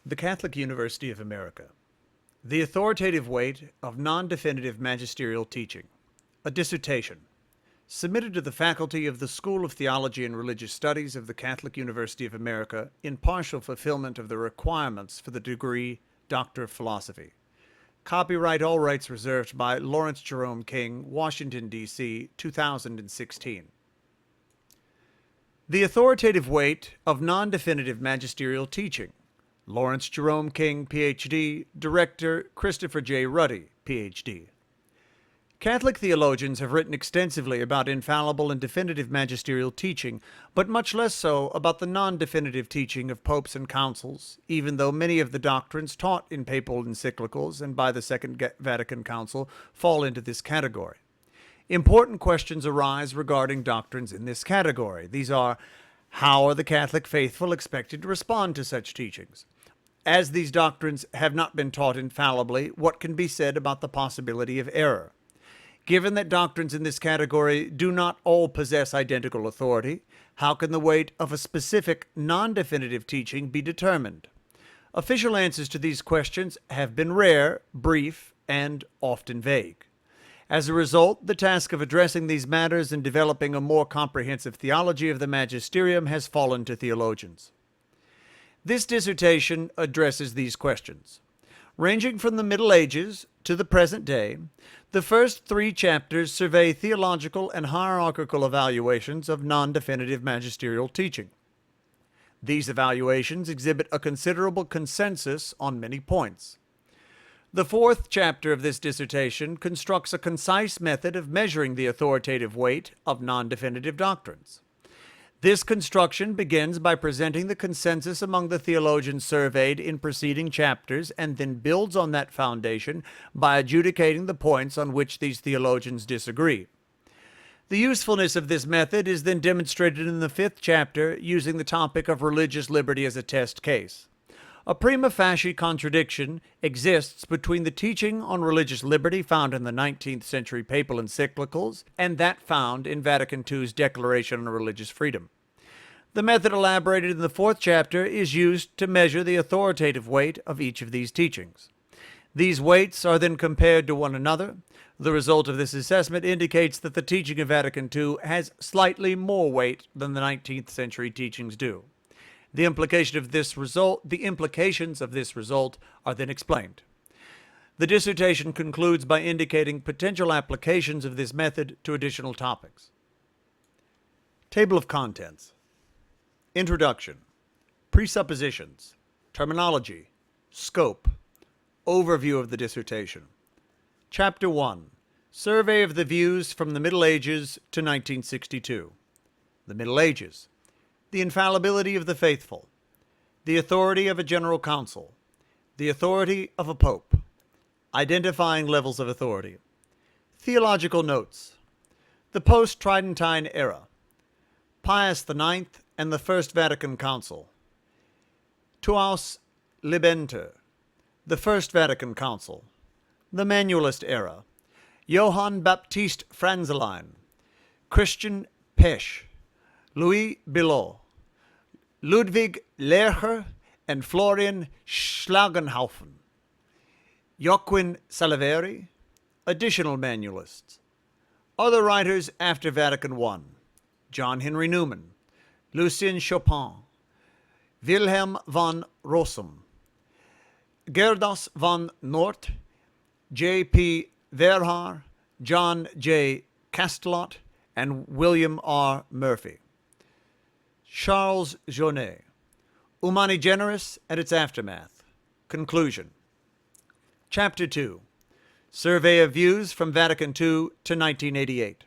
The Catholic University of America. The Authoritative Weight of Non-Definitive Magisterial Teaching. A Dissertation. Submitted to the faculty of the School of Theology and Religious Studies of the Catholic University of America in partial fulfillment of the requirements for the degree Doctor of Philosophy. Copyright, all rights reserved by Lawrence Jerome King, Washington, D.C., 2016. The Authoritative Weight of Non-Definitive Magisterial Teaching. Lawrence Jerome King, Ph.D., Director Christopher J. Ruddy, Ph.D. Catholic theologians have written extensively about infallible and definitive magisterial teaching, but much less so about the non-definitive teaching of popes and councils, even though many of the doctrines taught in papal encyclicals and by the Second Vatican Council fall into this category. Important questions arise regarding doctrines in this category. These are: how are the Catholic faithful expected to respond to such teachings? As these doctrines have not been taught infallibly, what can be said about the possibility of error? Given that doctrines in this category do not all possess identical authority, how can the weight of a specific non-definitive teaching be determined? Official answers to these questions have been rare, brief, and often vague. As a result, the task of addressing these matters and developing a more comprehensive theology of the Magisterium has fallen to theologians. This dissertation addresses these questions. Ranging from the Middle Ages to the present day, the first 3 chapters survey theological and hierarchical evaluations of non-definitive magisterial teaching. These evaluations exhibit a considerable consensus on many points. The 4th chapter of this dissertation constructs a concise method of measuring the authoritative weight of non-definitive doctrines. This construction begins by presenting the consensus among the theologians surveyed in preceding chapters and then builds on that foundation by adjudicating the points on which these theologians disagree. The usefulness of this method is then demonstrated in the 5th chapter using the topic of religious liberty as a test case. A prima facie contradiction exists between the teaching on religious liberty found in the 19th century papal encyclicals and that found in Vatican II's Declaration on Religious Freedom. The method elaborated in the 4th chapter is used to measure the authoritative weight of each of these teachings. These weights are then compared to one another. The result of this assessment indicates that the teaching of Vatican II has slightly more weight than the 19th century teachings do. The implications of this result are then explained. The dissertation concludes by indicating potential applications of this method to additional topics. Table of Contents. Introduction. Presuppositions. Terminology. Scope. Overview of the dissertation. Chapter 1. Survey of the views from the Middle Ages to 1962. The Middle Ages. The infallibility of the faithful, the authority of a general council, the authority of a pope, identifying levels of authority, theological notes, the post-Tridentine era, Pius IX and the First Vatican Council, Tuus Libenter, the First Vatican Council, the Manualist era, Johann Baptist Franzelein, Christian Pesch, Louis Bilot, Ludwig Lercher and Florian Schlagenhaufen, Joaquin Saliveri, additional manualists. Other writers after Vatican I: John Henry Newman, Lucien Chopin, Wilhelm von Rossum, Gerdas von Noort, J. P. Verhaar, John J. Castelot, and William R. Murphy. Charles Jaunet, Humani Generis and its Aftermath. Conclusion. Chapter 2. Survey of views from Vatican II to 1988.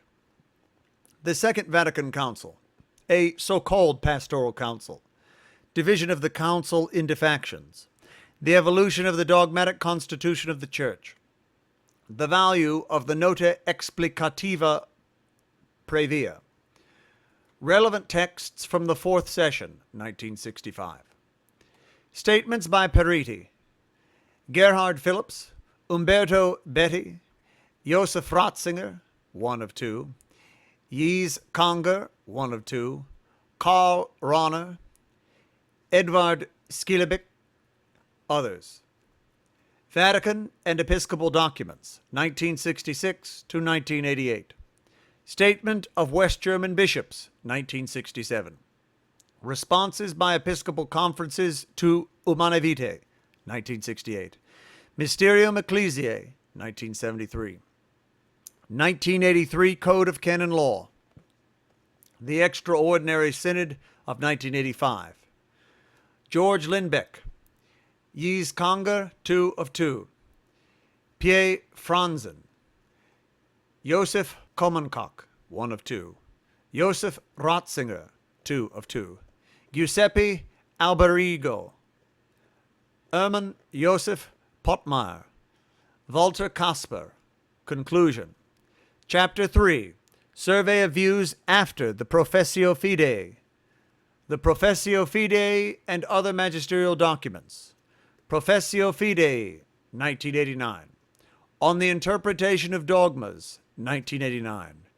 The Second Vatican Council, a so-called pastoral council. Division of the council into factions. The evolution of the dogmatic constitution of the Church. The value of the Nota Explicativa Previa. Relevant texts from the 4th session, 1965. Statements by Periti, Gerhard Phillips, Umberto Betti, Josef Ratzinger, 1 of 2, Yves Conger, 1 of 2, Karl Rahner, Edvard Skilebek, Others. Vatican and Episcopal Documents, 1966 to 1988. Statement of West German Bishops, 1967. Responses by Episcopal Conferences to Humanae Vitae, 1968. Mysterium Ecclesiae, 1973. 1983 Code of Canon Law. The Extraordinary Synod of 1985. George Lindbeck. Yves Conger, 2 of 2. Pierre Franzen. Joseph Komenkock, 1 of 2. Joseph Ratzinger, 2 of 2. Giuseppe Alberigo. Hermann Joseph Pottmeyer. Walter Kasper. Conclusion. Chapter 3. Survey of views after the Professio Fidei. The Professio Fidei and other magisterial documents. Professio Fidei, 1989. On the Interpretation of Dogmas, 1989.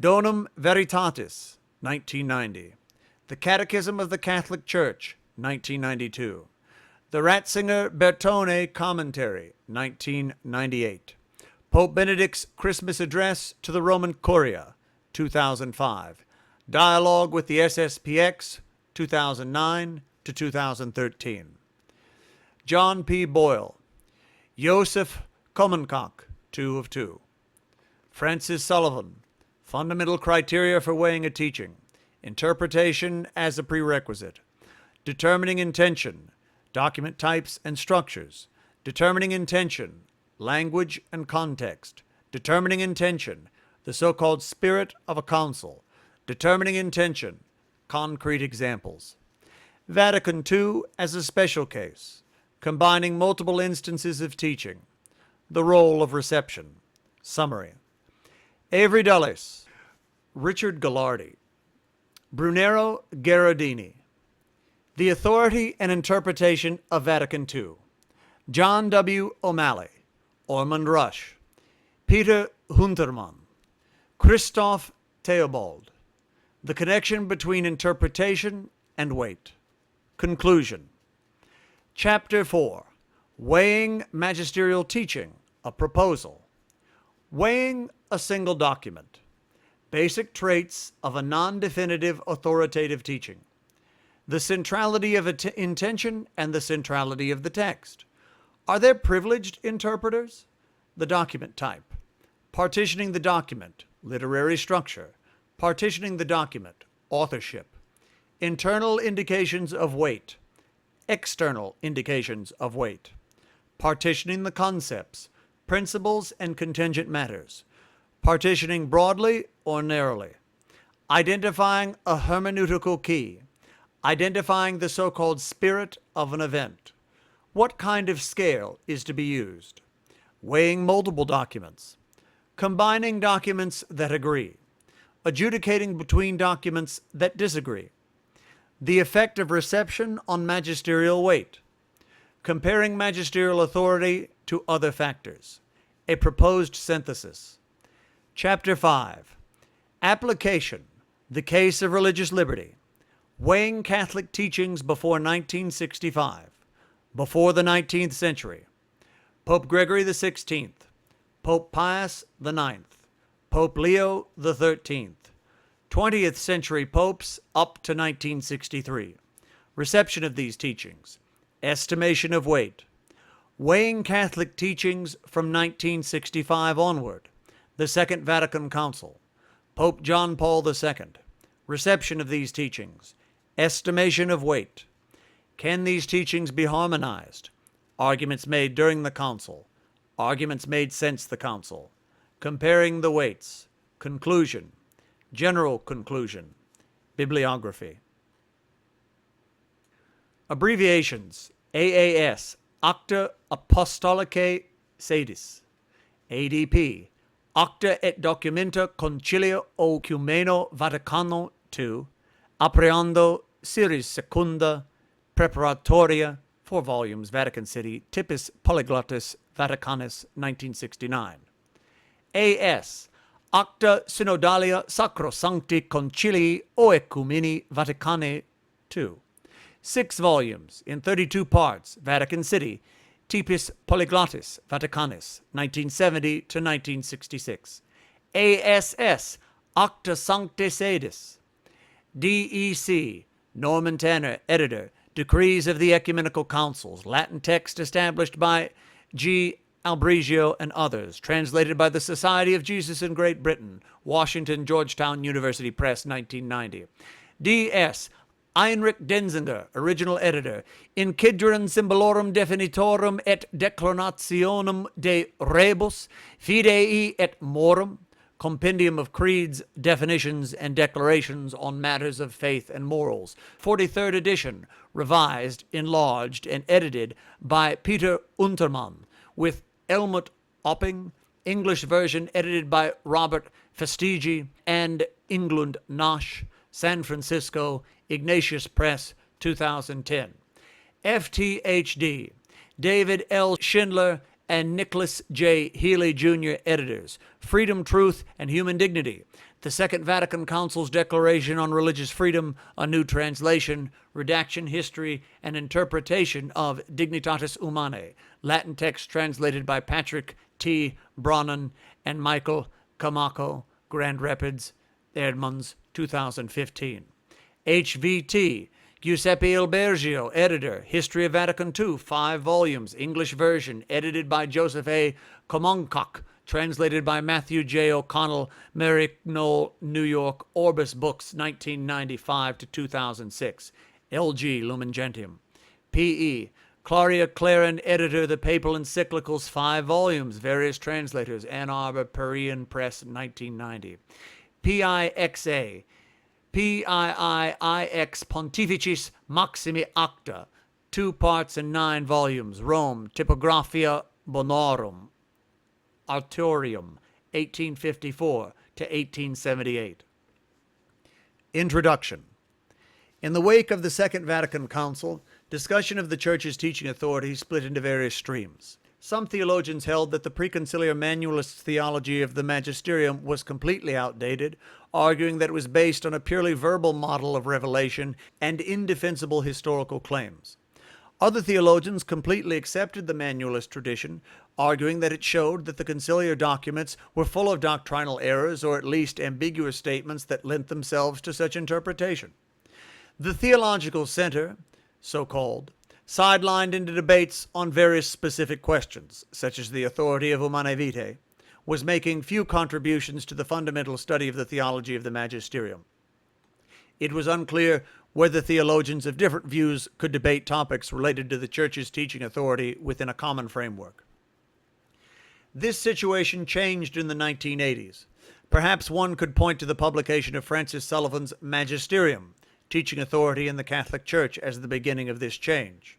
Donum Veritatis, 1990. The Catechism of the Catholic Church, 1992. The Ratzinger-Bertone Commentary, 1998. Pope Benedict's Christmas Address to the Roman Curia, 2005. Dialogue with the SSPX, 2009 to 2013. John P. Boyle. Joseph Komenkock, 2 of 2. Francis Sullivan. Fundamental Criteria for Weighing a Teaching. Interpretation as a Prerequisite. Determining Intention. Document Types and Structures. Determining Intention. Language and Context. Determining Intention. The so-called Spirit of a Council. Determining Intention. Concrete Examples. Vatican II as a Special Case. Combining multiple instances of teaching. The role of reception. Summary. Avery Dulles. Richard Gallardi. Brunero Gherardini. The Authority and Interpretation of Vatican II. John W. O'Malley. Ormond Rush. Peter Huntermann. Christoph Theobald. The Connection Between Interpretation and Weight. Conclusion. Chapter 4. Weighing Magisterial Teaching, a Proposal. Weighing a Single Document. Basic Traits of a Non-Definitive Authoritative Teaching. The centrality of intention and the centrality of the text. Are there privileged interpreters? The document type. Partitioning the document. Literary structure. Partitioning the document. Authorship. Internal indications of weight. External indications of weight. Partitioning the concepts, principles, and contingent matters. Partitioning broadly or narrowly. Identifying a hermeneutical key. Identifying the so-called spirit of an event. What kind of scale is to be used? Weighing multiple documents. Combining documents that agree. Adjudicating between documents that disagree. The effect of reception on magisterial weight. Comparing magisterial authority to other factors. A proposed synthesis. Chapter 5. Application. The Case of Religious Liberty. Weighing Catholic Teachings before 1965. Before the 19th century. Pope Gregory XVI. Pope Pius IX. Pope Leo XIII. 20th century popes up to 1963. Reception of these teachings. Estimation of weight. Weighing Catholic teachings from 1965 onward. The Second Vatican Council. Pope John Paul II. Reception of these teachings. Estimation of weight. Can these teachings be harmonized? Arguments made during the Council. Arguments made since the Council. Comparing the weights. Conclusion. General conclusion. Bibliography. Abbreviations. AAS. Acta Apostolicae Sedis. ADP. Acta et Documenta Concilio Ecumeno Vaticano II. Appreando Series Secunda. Preparatoria. 4 volumes. Vatican City. Typus Polyglottis Vaticanus 1969. AS. Acta Synodalia Sacrosancti Concilii Oecumeni Vaticanae II. 6 volumes in 32 parts, Vatican City, Typis Polyglottis Vaticanus, 1970 to 1966. ASS, Acta Sancti Sedis. DEC, Norman Tanner, editor, Decrees of the Ecumenical Councils, Latin text established by G. Albrigio and others, translated by the Society of Jesus in Great Britain, Washington, Georgetown University Press, 1990. DS, Heinrich Denzinger, original editor, Incidere Symbolorum Definitorum et Declinationum de Rebus, Fidei et Morum, Compendium of Creeds, Definitions, and Declarations on Matters of Faith and Morals, 43rd edition, revised, enlarged, and edited by Peter Untermann, with Helmut Opping, English version edited by Robert Festigi and England Nash, San Francisco, Ignatius Press, 2010. FTHD, David L. Schindler and Nicholas J. Healy, Jr., editors, Freedom, Truth, and Human Dignity, the Second Vatican Council's Declaration on Religious Freedom, a new translation, redaction, history, and interpretation of Dignitatis Humanae, Latin text translated by Patrick T. Brannan and Michael Camaco, Grand Rapids, Edmonds, 2015. HVT, Giuseppe Albergio, editor, History of Vatican II, 5 volumes, English version, edited by Joseph A. Komonkock, translated by Matthew J. O'Connell, Merrick Knoll, New York, Orbis Books, 1995 to 2006. LG Lumen Gentium. PE, Claria Claren, editor, The Papal Encyclicals, 5 volumes, various translators, Ann Arbor, Perian Press, 1990. PIXA, PIIIX Pontificis Maximi Acta, 2 parts and 9 volumes, Rome, Typographia Bonorum, Authoritative, 1854 to 1878. Introduction. In the wake of the Second Vatican Council, discussion of the Church's teaching authority split into various streams. Some theologians held that the preconciliar manualist theology of the Magisterium was completely outdated, arguing that it was based on a purely verbal model of revelation and indefensible historical claims. Other theologians completely accepted the manualist tradition, arguing that it showed that the conciliar documents were full of doctrinal errors or at least ambiguous statements that lent themselves to such interpretation. The Theological Center, so-called, sidelined into debates on various specific questions, such as the authority of Humanae Vitae, was making few contributions to the fundamental study of the theology of the Magisterium. It was unclear whether theologians of different views could debate topics related to the Church's teaching authority within a common framework. This situation changed in the 1980s. Perhaps one could point to the publication of Francis Sullivan's Magisterium, Teaching Authority in the Catholic Church, as the beginning of this change.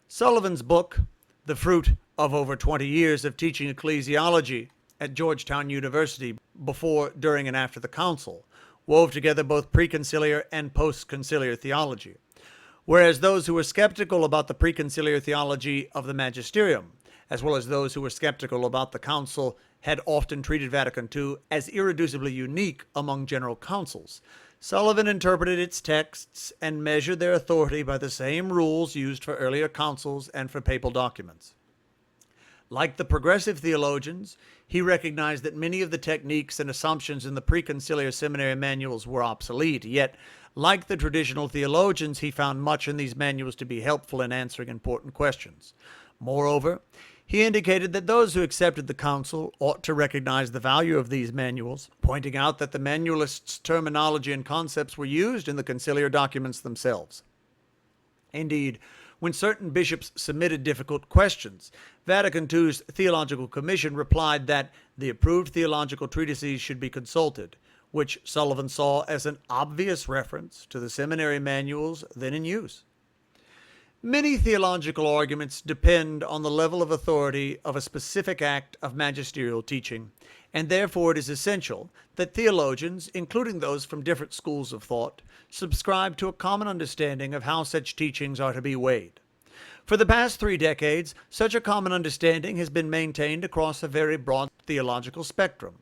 Sullivan's book, the fruit of over 20 years of teaching ecclesiology at Georgetown University before, during, and after the Council, wove together both preconciliar and postconciliar theology. Whereas those who were skeptical about the preconciliar theology of the Magisterium, as well as those who were skeptical about the Council, had often treated Vatican II as irreducibly unique among general councils, Sullivan interpreted its texts and measured their authority by the same rules used for earlier councils and for papal documents. Like the progressive theologians, he recognized that many of the techniques and assumptions in the preconciliar seminary manuals were obsolete, yet, like the traditional theologians, he found much in these manuals to be helpful in answering important questions. Moreover, he indicated that those who accepted the Council ought to recognize the value of these manuals, pointing out that the manualists' terminology and concepts were used in the conciliar documents themselves. Indeed, when certain bishops submitted difficult questions, Vatican II's Theological Commission replied that the approved theological treatises should be consulted, which Sullivan saw as an obvious reference to the seminary manuals then in use. Many theological arguments depend on the level of authority of a specific act of magisterial teaching, and therefore it is essential that theologians, including those from different schools of thought, subscribe to a common understanding of how such teachings are to be weighed. For the past 3 decades, such a common understanding has been maintained across a very broad theological spectrum.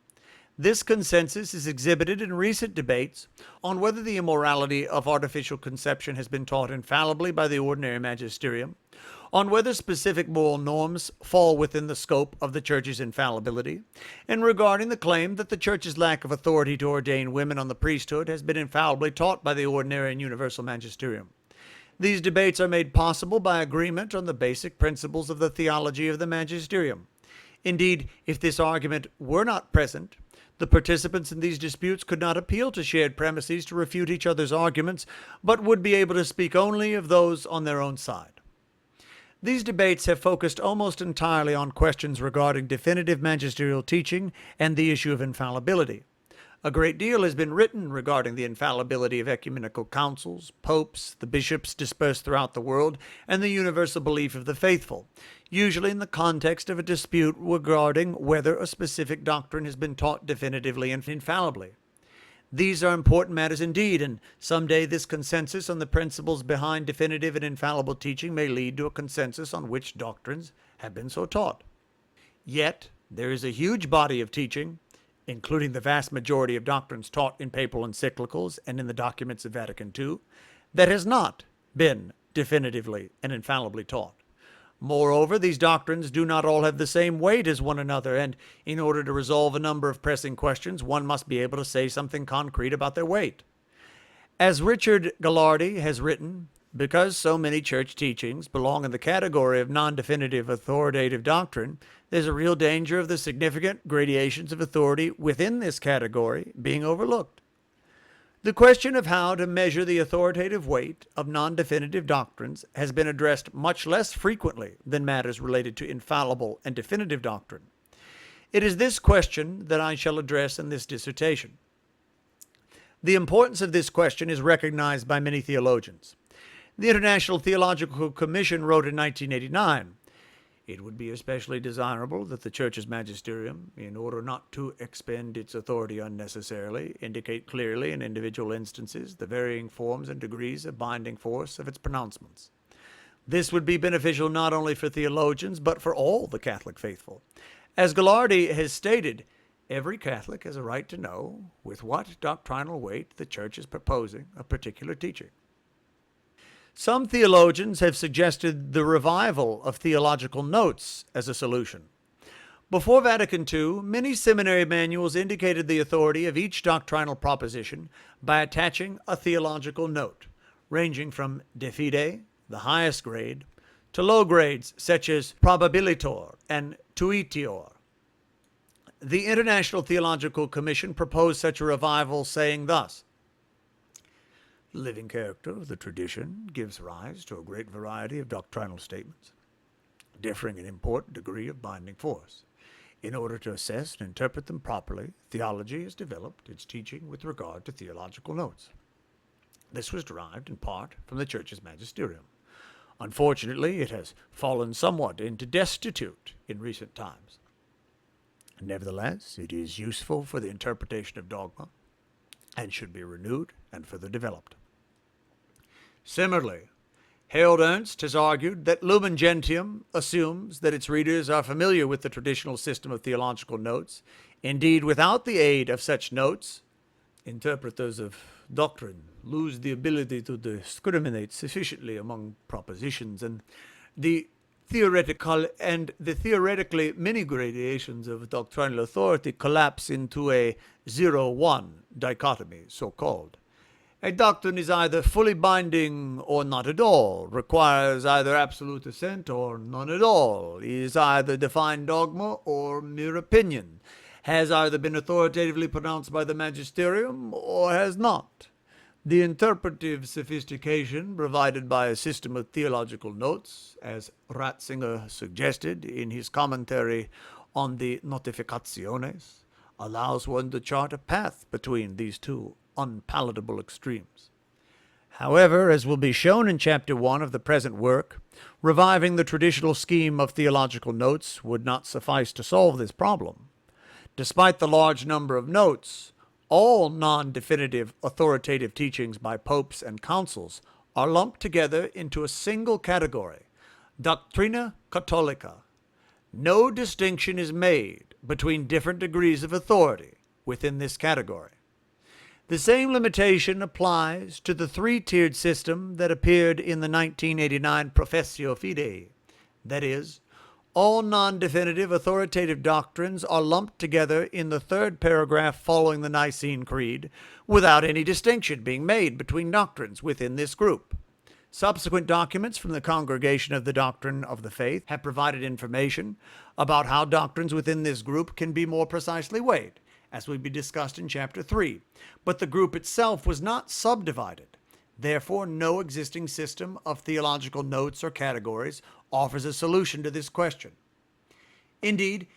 This consensus is exhibited in recent debates on whether the immorality of artificial conception has been taught infallibly by the ordinary magisterium, on whether specific moral norms fall within the scope of the Church's infallibility, and regarding the claim that the Church's lack of authority to ordain women on the priesthood has been infallibly taught by the ordinary and universal magisterium. These debates are made possible by agreement on the basic principles of the theology of the magisterium. Indeed, if this argument were not present, the participants in these disputes could not appeal to shared premises to refute each other's arguments, but would be able to speak only of those on their own side. These debates have focused almost entirely on questions regarding definitive magisterial teaching and the issue of infallibility. A great deal has been written regarding the infallibility of ecumenical councils, popes, the bishops dispersed throughout the world, and the universal belief of the faithful, usually in the context of a dispute regarding whether a specific doctrine has been taught definitively and infallibly. These are important matters indeed, and someday this consensus on the principles behind definitive and infallible teaching may lead to a consensus on which doctrines have been so taught. Yet, there is a huge body of teaching, including the vast majority of doctrines taught in papal encyclicals and in the documents of Vatican II, that has not been definitively and infallibly taught. Moreover, these doctrines do not all have the same weight as one another, and in order to resolve a number of pressing questions, one must be able to say something concrete about their weight. As Richard Gallardi has written, because so many church teachings belong in the category of non-definitive authoritative doctrine, there's a real danger of the significant gradations of authority within this category being overlooked. The question of how to measure the authoritative weight of non-definitive doctrines has been addressed much less frequently than matters related to infallible and definitive doctrine. It is this question that I shall address in this dissertation. The importance of this question is recognized by many theologians. The International Theological Commission wrote in 1989, "It would be especially desirable that the Church's magisterium, in order not to expend its authority unnecessarily, indicate clearly in individual instances the varying forms and degrees of binding force of its pronouncements. This would be beneficial not only for theologians, but for all the Catholic faithful. As Gallardi has stated, every Catholic has a right to know with what doctrinal weight the Church is proposing a particular teaching." Some theologians have suggested the revival of theological notes as a solution. Before Vatican II, many seminary manuals indicated the authority of each doctrinal proposition by attaching a theological note, ranging from de fide, the highest grade, to low grades such as probabilitor and tuitior. The International Theological Commission proposed such a revival, saying thus, "The living character of the tradition gives rise to a great variety of doctrinal statements, differing in important degree of binding force. In order to assess and interpret them properly, theology has developed its teaching with regard to theological notes. This was derived in part from the Church's magisterium. Unfortunately, it has fallen somewhat into destitute in recent times. Nevertheless, it is useful for the interpretation of dogma and should be renewed and further developed." Similarly, Harold Ernst has argued that Lumen Gentium assumes that its readers are familiar with the traditional system of theological notes. Indeed, without the aid of such notes, interpreters of doctrine lose the ability to discriminate sufficiently among propositions, and the theoretically many gradations of doctrinal authority collapse into a 0-1 dichotomy, so-called. A doctrine is either fully binding or not at all, requires either absolute assent or none at all, is either defined dogma or mere opinion, has either been authoritatively pronounced by the magisterium or has not. The interpretive sophistication provided by a system of theological notes, as Ratzinger suggested in his commentary on the Notificationes, allows one to chart a path between these two unpalatable extremes. However, as will be shown in Chapter 1 of the present work, reviving the traditional scheme of theological notes would not suffice to solve this problem. Despite the large number of notes, all non-definitive authoritative teachings by popes and councils are lumped together into a single category, Doctrina Catholica. No distinction is made between different degrees of authority within this category. The same limitation applies to the three-tiered system that appeared in the 1989 Professio Fidei. That is, all non-definitive authoritative doctrines are lumped together in the third paragraph following the Nicene Creed, without any distinction being made between doctrines within this group. Subsequent documents from the Congregation of the Doctrine of the Faith have provided information about how doctrines within this group can be more precisely weighed, as will be discussed in Chapter 3, but the group itself was not subdivided. Therefore, no existing system of theological notes or categories offers a solution to this question. Indeed,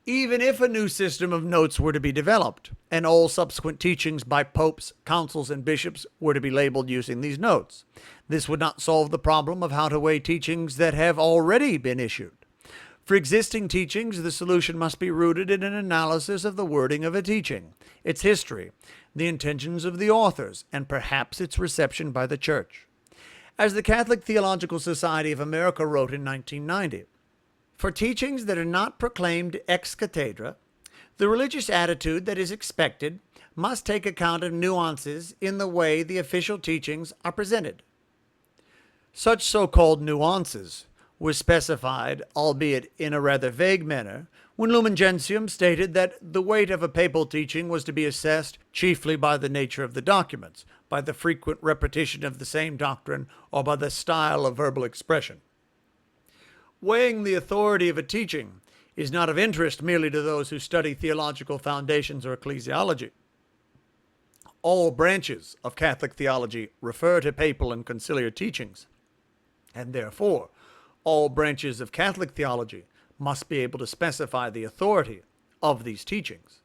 even if a new system of notes were to be developed, and all subsequent teachings by popes, councils, and bishops were to be labeled using these notes, this would not solve the problem of how to weigh teachings that have already been issued. For existing teachings, the solution must be rooted in an analysis of the wording of a teaching, its history, the intentions of the authors, and perhaps its reception by the Church. As the Catholic Theological Society of America wrote in 1990, for teachings that are not proclaimed ex cathedra, the religious attitude that is expected must take account of nuances in the way the official teachings are presented. Such so-called nuances were specified, albeit in a rather vague manner, when Lumen Gentium stated that the weight of a papal teaching was to be assessed chiefly by the nature of the documents, by the frequent repetition of the same doctrine, or by the style of verbal expression. Weighing the authority of a teaching is not of interest merely to those who study theological foundations or ecclesiology. All branches of Catholic theology refer to papal and conciliar teachings, and therefore all branches of Catholic theology must be able to specify the authority of these teachings.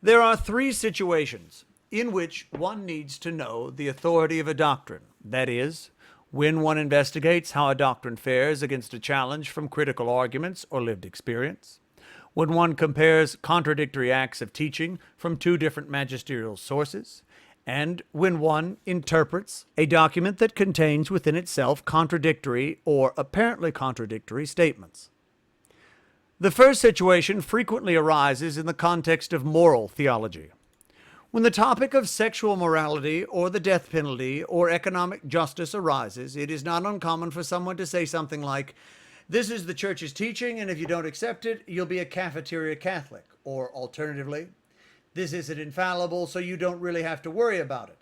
There are three situations in which one needs to know the authority of a doctrine. That is, when one investigates how a doctrine fares against a challenge from critical arguments or lived experience, when one compares contradictory acts of teaching from two different magisterial sources, and when one interprets a document that contains within itself contradictory or apparently contradictory statements. The first situation frequently arises in the context of moral theology. When the topic of sexual morality or the death penalty or economic justice arises, it is not uncommon for someone to say something like, "This is the Church's teaching, and if you don't accept it, you'll be a cafeteria Catholic." Or alternatively, "This isn't infallible, so you don't really have to worry about it."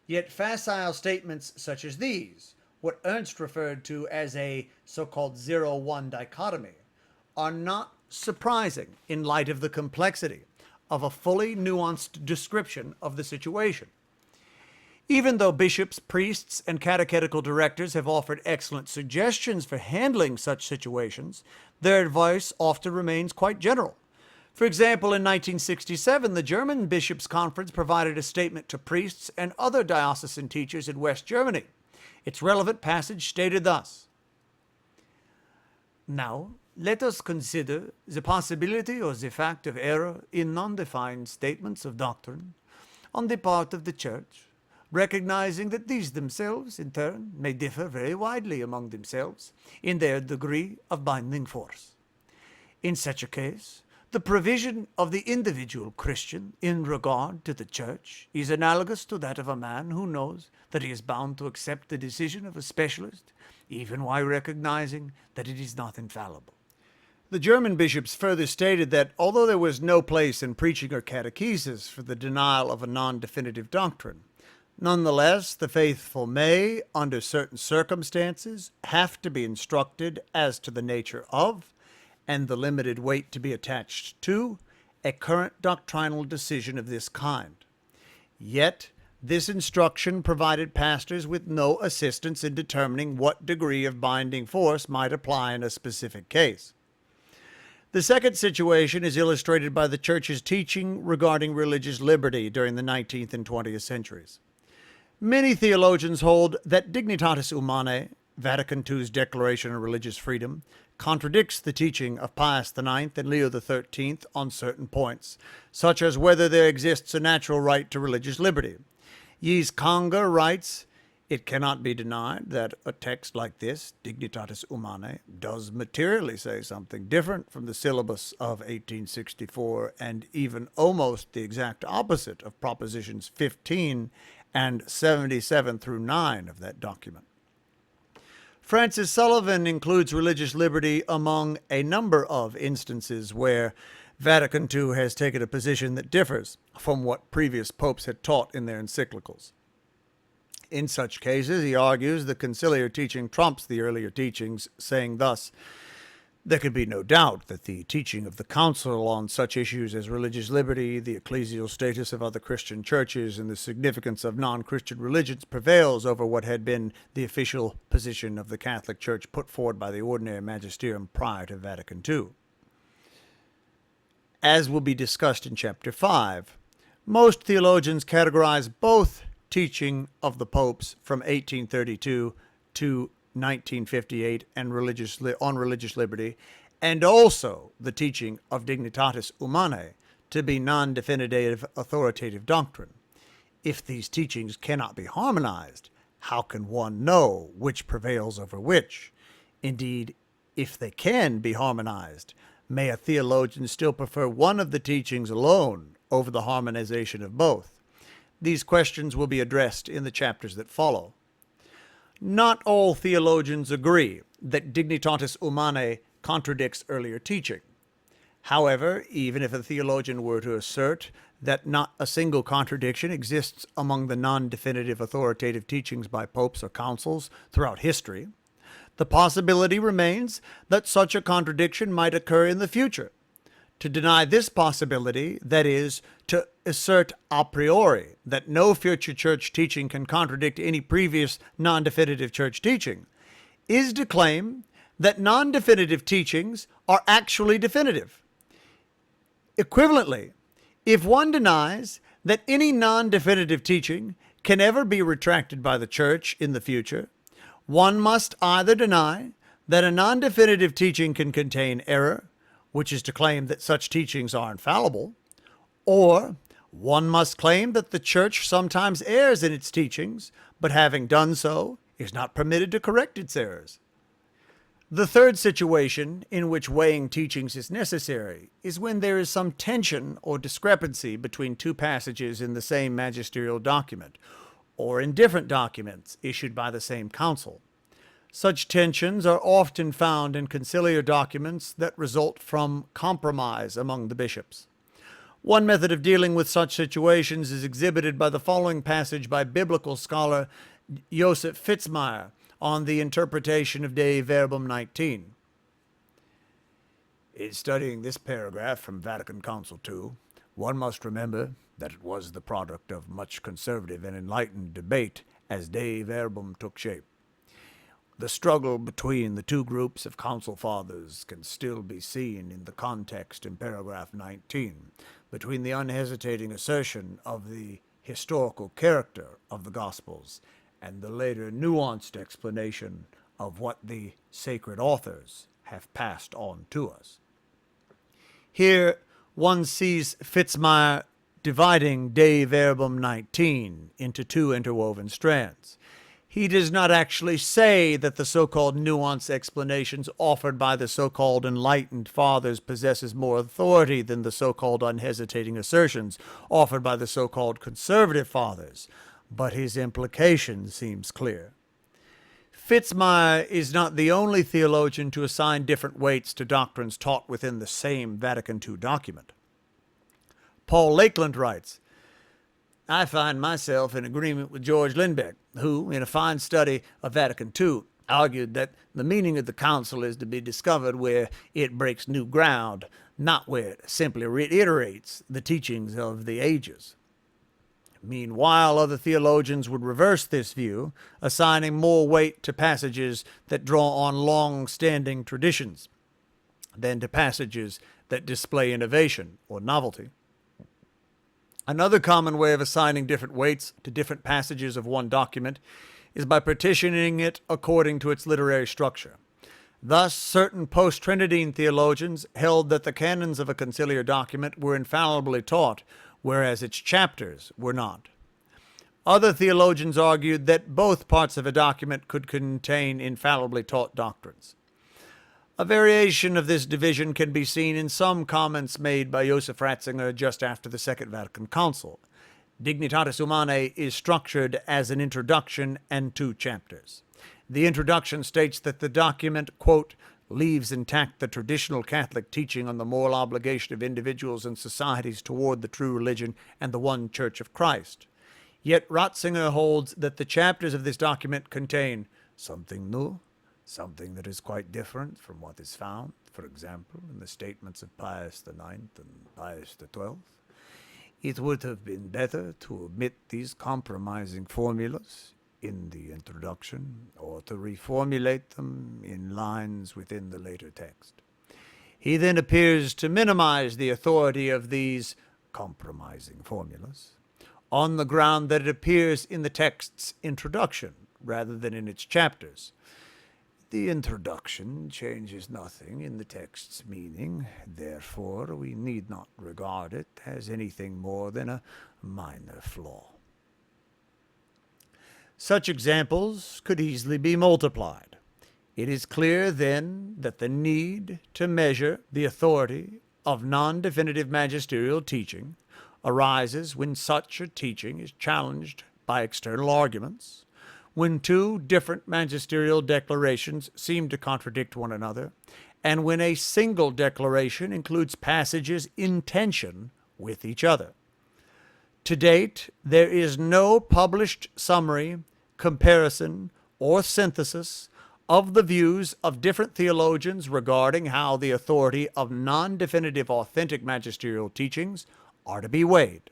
Yet facile statements such as these, what Ernst referred to as a so-called 0-1 dichotomy, are not surprising in light of the complexity of a fully nuanced description of the situation. Even though bishops, priests, and catechetical directors have offered excellent suggestions for handling such situations, their advice often remains quite general. For example, in 1967, the German Bishops' Conference provided a statement to priests and other diocesan teachers in West Germany. Its relevant passage stated thus: "Now, let us consider the possibility or the fact of error in non-defined statements of doctrine on the part of the Church, recognizing that these themselves, in turn, may differ very widely among themselves in their degree of binding force. In such a case, the provision of the individual Christian in regard to the Church is analogous to that of a man who knows that he is bound to accept the decision of a specialist, even while recognizing that it is not infallible." The German bishops further stated that although there was no place in preaching or catechesis for the denial of a non-definitive doctrine, nonetheless the faithful may, under certain circumstances, have to be instructed as to the nature of, and the limited weight to be attached to, a current doctrinal decision of this kind. Yet, this instruction provided pastors with no assistance in determining what degree of binding force might apply in a specific case. The second situation is illustrated by the Church's teaching regarding religious liberty during the 19th and 20th centuries. Many theologians hold that Dignitatis Humanae, Vatican II's Declaration of Religious Freedom, contradicts the teaching of Pius IX and Leo XIII on certain points, such as whether there exists a natural right to religious liberty. Yves Congar writes, It cannot be denied that a text like this, Dignitatis Humanae, does materially say something different from the syllabus of 1864 and even almost the exact opposite of Propositions 15 and 77 through 9 of that document. Francis Sullivan includes religious liberty among a number of instances where Vatican II has taken a position that differs from what previous popes had taught in their encyclicals. In such cases, he argues the conciliar teaching trumps the earlier teachings, saying thus, there can be no doubt that the teaching of the Council on such issues as religious liberty, the ecclesial status of other Christian churches, and the significance of non-Christian religions prevails over what had been the official position of the Catholic Church put forward by the ordinary magisterium prior to Vatican II. As will be discussed in Chapter 5, most theologians categorize both teaching of the popes from 1832 to 1958 and on religious liberty, and also the teaching of Dignitatis Humanae to be non-definitive authoritative doctrine. If these teachings cannot be harmonized, how can one know which prevails over which? Indeed, if they can be harmonized, may a theologian still prefer one of the teachings alone over the harmonization of both? These questions will be addressed in the chapters that follow. Not all theologians agree that Dignitatis Humanae contradicts earlier teaching. However, even if a theologian were to assert that not a single contradiction exists among the non-definitive authoritative teachings by popes or councils throughout history, the possibility remains that such a contradiction might occur in the future. To deny this possibility, that is, to assert a priori that no future church teaching can contradict any previous non-definitive church teaching, is to claim that non-definitive teachings are actually definitive. Equivalently, if one denies that any non-definitive teaching can ever be retracted by the church in the future, one must either deny that a non-definitive teaching can contain error, which is to claim that such teachings are infallible, or one must claim that the church sometimes errs in its teachings, but having done so, is not permitted to correct its errors. The third situation in which weighing teachings is necessary is when there is some tension or discrepancy between two passages in the same magisterial document, or in different documents issued by the same council. Such tensions are often found in conciliar documents that result from compromise among the bishops. One method of dealing with such situations is exhibited by the following passage by biblical scholar Joseph Fitzmyer on the interpretation of Dei Verbum 19. In studying this paragraph from Vatican Council II, one must remember that it was the product of much conservative and enlightened debate as Dei Verbum took shape. The struggle between the two groups of council fathers can still be seen in the context in paragraph 19, between the unhesitating assertion of the historical character of the Gospels and the later nuanced explanation of what the sacred authors have passed on to us. Here one sees Fitzmyer dividing Dei Verbum 19 into two interwoven strands. He does not actually say that the so-called nuanced explanations offered by the so-called enlightened fathers possesses more authority than the so-called unhesitating assertions offered by the so-called conservative fathers, but his implication seems clear. Fitzmyer is not the only theologian to assign different weights to doctrines taught within the same Vatican II document. Paul Lakeland writes, I find myself in agreement with George Lindbeck, who, in a fine study of Vatican II, argued that the meaning of the council is to be discovered where it breaks new ground, not where it simply reiterates the teachings of the ages. Meanwhile, other theologians would reverse this view, assigning more weight to passages that draw on long-standing traditions than to passages that display innovation or novelty. Another common way of assigning different weights to different passages of one document is by partitioning it according to its literary structure. Thus, certain post-Trinitine theologians held that the canons of a conciliar document were infallibly taught, whereas its chapters were not. Other theologians argued that both parts of a document could contain infallibly taught doctrines. A variation of this division can be seen in some comments made by Joseph Ratzinger just after the Second Vatican Council. Dignitatis Humanae is structured as an introduction and 2 chapters. The introduction states that the document, quote, leaves intact the traditional Catholic teaching on the moral obligation of individuals and societies toward the true religion and the one Church of Christ. Yet Ratzinger holds that the chapters of this document contain something new, something that is quite different from what is found, for example, in the statements of Pius IX and Pius XII. It would have been better to omit these compromising formulas in the introduction, or to reformulate them in lines within the later text. He then appears to minimize the authority of these compromising formulas, on the ground that it appears in the text's introduction rather than in its chapters. The introduction changes nothing in the text's meaning, therefore we need not regard it as anything more than a minor flaw. Such examples could easily be multiplied. It is clear, then, that the need to measure the authority of non-definitive magisterial teaching arises when such a teaching is challenged by external arguments, when 2 different magisterial declarations seem to contradict one another, and when a single declaration includes passages in tension with each other. To date, there is no published summary, comparison, or synthesis of the views of different theologians regarding how the authority of non-definitive authentic magisterial teachings are to be weighed.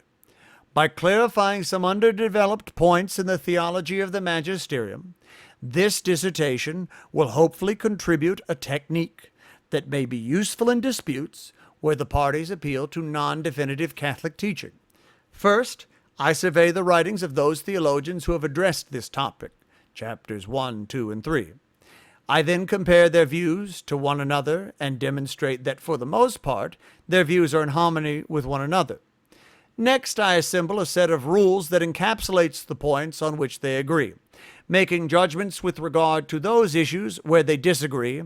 By clarifying some underdeveloped points in the theology of the Magisterium, this dissertation will hopefully contribute a technique that may be useful in disputes where the parties appeal to non-definitive Catholic teaching. First, I survey the writings of those theologians who have addressed this topic, chapters 1, 2, and 3. I then compare their views to one another and demonstrate that, for the most part, their views are in harmony with one another. Next, I assemble a set of rules that encapsulates the points on which they agree, making judgments with regard to those issues where they disagree,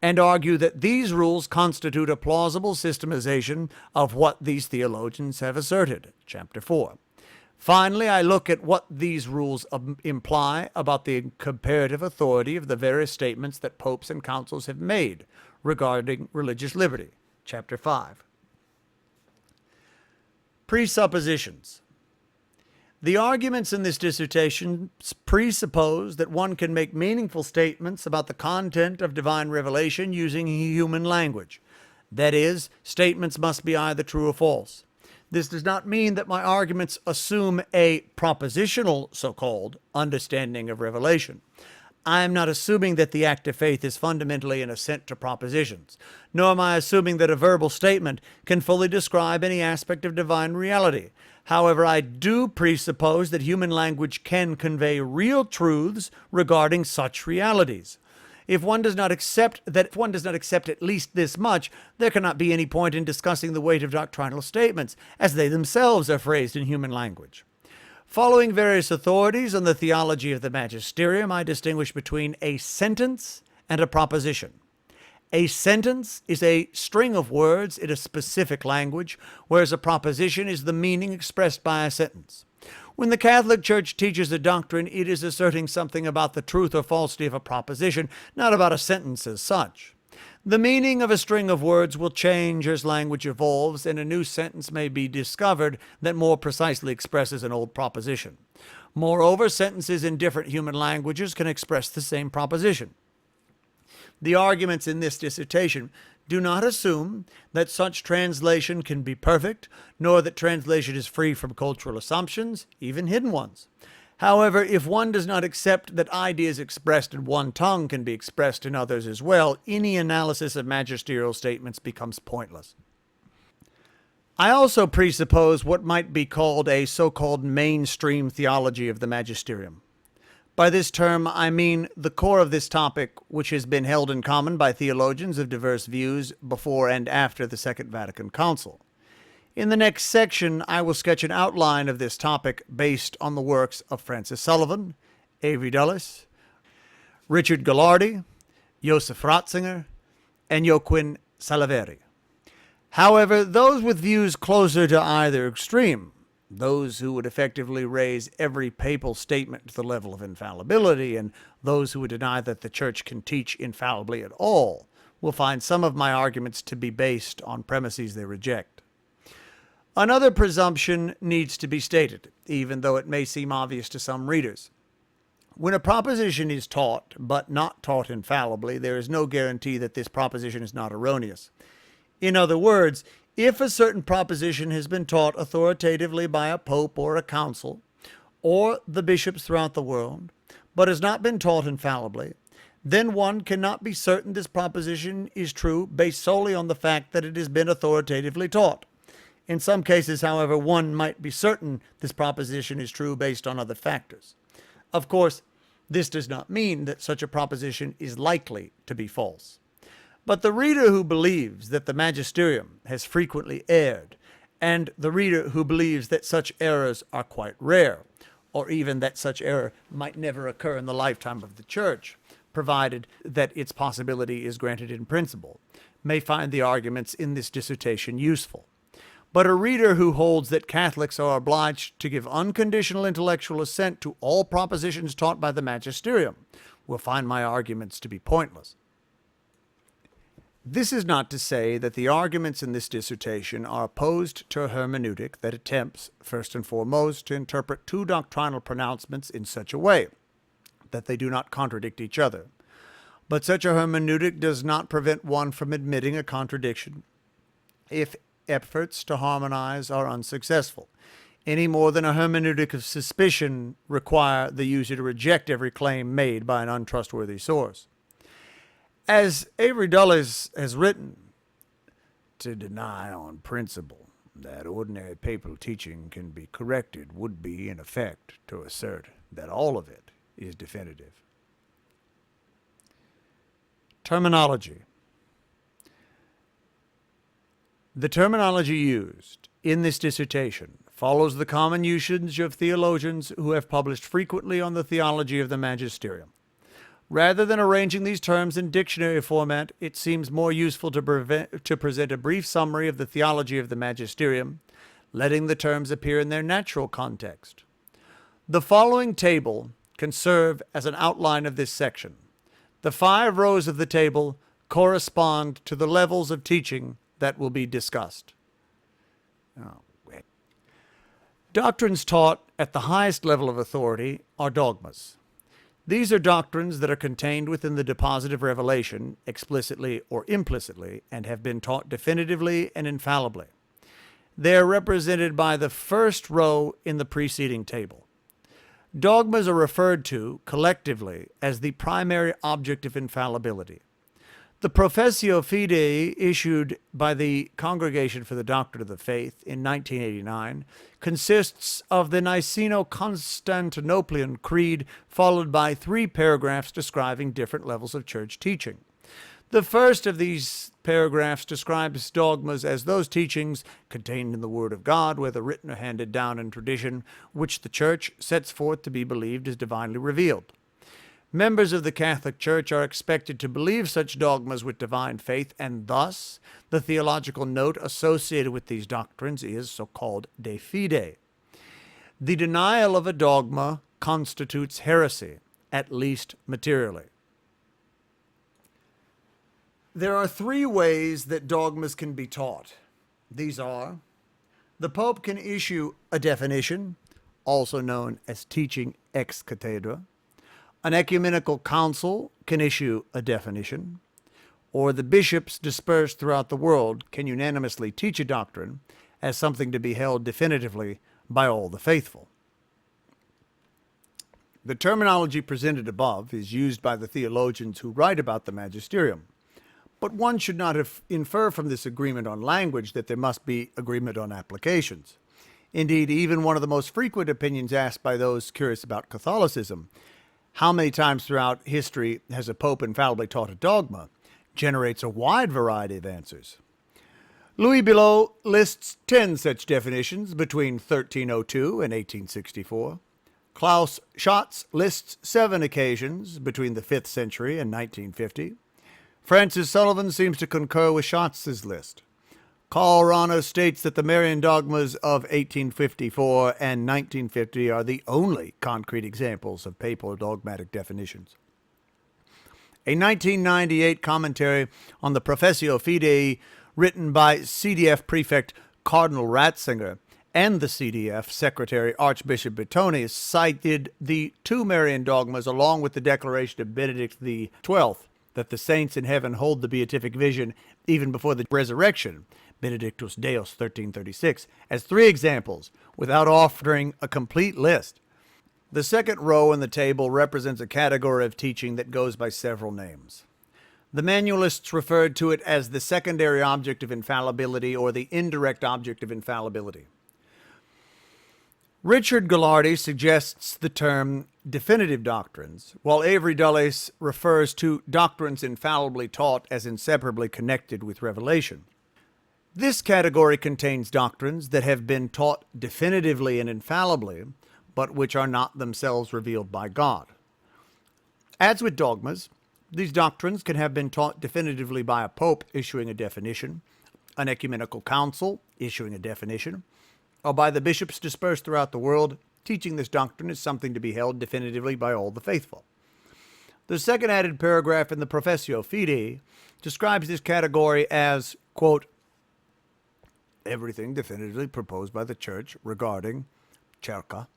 and argue that these rules constitute a plausible systemization of what these theologians have asserted, chapter 4. Finally, I look at what these rules imply about the comparative authority of the various statements that popes and councils have made regarding religious liberty, chapter 5. Presuppositions. The arguments in this dissertation presuppose that one can make meaningful statements about the content of divine revelation using human language. That is, statements must be either true or false. This does not mean that my arguments assume a propositional, so-called, understanding of revelation. I am not assuming that the act of faith is fundamentally an assent to propositions, nor am I assuming that a verbal statement can fully describe any aspect of divine reality. However, I do presuppose that human language can convey real truths regarding such realities. If one does not accept at least this much, there cannot be any point in discussing the weight of doctrinal statements, as they themselves are phrased in human language. Following various authorities on the theology of the Magisterium, I distinguish between a sentence and a proposition. A sentence is a string of words in a specific language, whereas a proposition is the meaning expressed by a sentence. When the Catholic Church teaches a doctrine, it is asserting something about the truth or falsity of a proposition, not about a sentence as such. The meaning of a string of words will change as language evolves, and a new sentence may be discovered that more precisely expresses an old proposition. Moreover, sentences in different human languages can express the same proposition. The arguments in this dissertation do not assume that such translation can be perfect, nor that translation is free from cultural assumptions, even hidden ones. However, if one does not accept that ideas expressed in one tongue can be expressed in others as well, any analysis of magisterial statements becomes pointless. I also presuppose what might be called a so-called mainstream theology of the Magisterium. By this term, I mean the core of this topic, which has been held in common by theologians of diverse views before and after the Second Vatican Council. In the next section, I will sketch an outline of this topic based on the works of Francis Sullivan, Avery Dulles, Richard Gallardi, Joseph Ratzinger, and Joaquin Salaveri. However, those with views closer to either extreme, those who would effectively raise every papal statement to the level of infallibility, and those who would deny that the Church can teach infallibly at all, will find some of my arguments to be based on premises they reject. Another presumption needs to be stated, even though it may seem obvious to some readers. When a proposition is taught, but not taught infallibly, there is no guarantee that this proposition is not erroneous. In other words, if a certain proposition has been taught authoritatively by a pope or a council, or the bishops throughout the world, but has not been taught infallibly, then one cannot be certain this proposition is true based solely on the fact that it has been authoritatively taught. In some cases, however, one might be certain this proposition is true based on other factors. Of course, this does not mean that such a proposition is likely to be false. But the reader who believes that the Magisterium has frequently erred, and the reader who believes that such errors are quite rare, or even that such error might never occur in the lifetime of the Church, provided that its possibility is granted in principle, may find the arguments in this dissertation useful. But a reader who holds that Catholics are obliged to give unconditional intellectual assent to all propositions taught by the Magisterium will find my arguments to be pointless. This is not to say that the arguments in this dissertation are opposed to a hermeneutic that attempts, first and foremost, to interpret two doctrinal pronouncements in such a way that they do not contradict each other. But such a hermeneutic does not prevent one from admitting a contradiction if efforts to harmonize are unsuccessful, any more than a hermeneutic of suspicion require the user to reject every claim made by an untrustworthy source. As Avery Dulles has written, to deny on principle that ordinary papal teaching can be corrected would be, in effect, to assert that all of it is definitive. Terminology. The terminology used in this dissertation follows the common usage of theologians who have published frequently on the theology of the Magisterium. Rather than arranging these terms in dictionary format, it seems more useful to present a brief summary of the theology of the Magisterium, letting the terms appear in their natural context. The following table can serve as an outline of this section. The 5 rows of the table correspond to the levels of teaching that will be discussed. Doctrines taught at the highest level of authority are dogmas. These are doctrines that are contained within the deposit of revelation, explicitly or implicitly, and have been taught definitively and infallibly. They are represented by the first row in the preceding table. Dogmas are referred to, collectively, as the primary object of infallibility. The Professio Fidei, issued by the Congregation for the Doctrine of the Faith in 1989, consists of the Niceno-Constantinopolitan Creed, followed by 3 paragraphs describing different levels of church teaching. The first of these paragraphs describes dogmas as those teachings contained in the Word of God, whether written or handed down in tradition, which the Church sets forth to be believed as divinely revealed. Members of the Catholic Church are expected to believe such dogmas with divine faith, and thus the theological note associated with these doctrines is so-called de fide. The denial of a dogma constitutes heresy, at least materially. There are 3 ways that dogmas can be taught. These are: the Pope can issue a definition, also known as teaching ex cathedra. An ecumenical council can issue a definition, or the bishops dispersed throughout the world can unanimously teach a doctrine as something to be held definitively by all the faithful. The terminology presented above is used by the theologians who write about the Magisterium, but one should not infer from this agreement on language that there must be agreement on applications. Indeed, even one of the most frequent opinions asked by those curious about Catholicism, how many times throughout history has a pope infallibly taught a dogma, generates a wide variety of answers. Louis Bilot lists 10 such definitions between 1302 and 1864. Klaus Schatz lists 7 occasions between the 5th century and 1950. Francis Sullivan seems to concur with Schatz's list. Karl Rahner states that the Marian dogmas of 1854 and 1950 are the only concrete examples of papal dogmatic definitions. A 1998 commentary on the Professio Fidei written by CDF prefect Cardinal Ratzinger and the CDF secretary Archbishop Bertoni cited the 2 Marian dogmas along with the declaration of Benedict XII that the saints in heaven hold the beatific vision even before the resurrection, Benedictus Deus 1336, as 3 examples without offering a complete list. The second row in the table represents a category of teaching that goes by several names. The manualists referred to it as the secondary object of infallibility or the indirect object of infallibility. Richard Gallardi suggests the term definitive doctrines, while Avery Dulles refers to doctrines infallibly taught as inseparably connected with revelation. This category contains doctrines that have been taught definitively and infallibly, but which are not themselves revealed by God. As with dogmas, these doctrines can have been taught definitively by a pope issuing a definition, an ecumenical council issuing a definition, or by the bishops dispersed throughout the world teaching this doctrine is something to be held definitively by all the faithful. The second added paragraph in the Professio Fidei describes this category as, quote, everything definitively proposed by the Church regarding Cerca,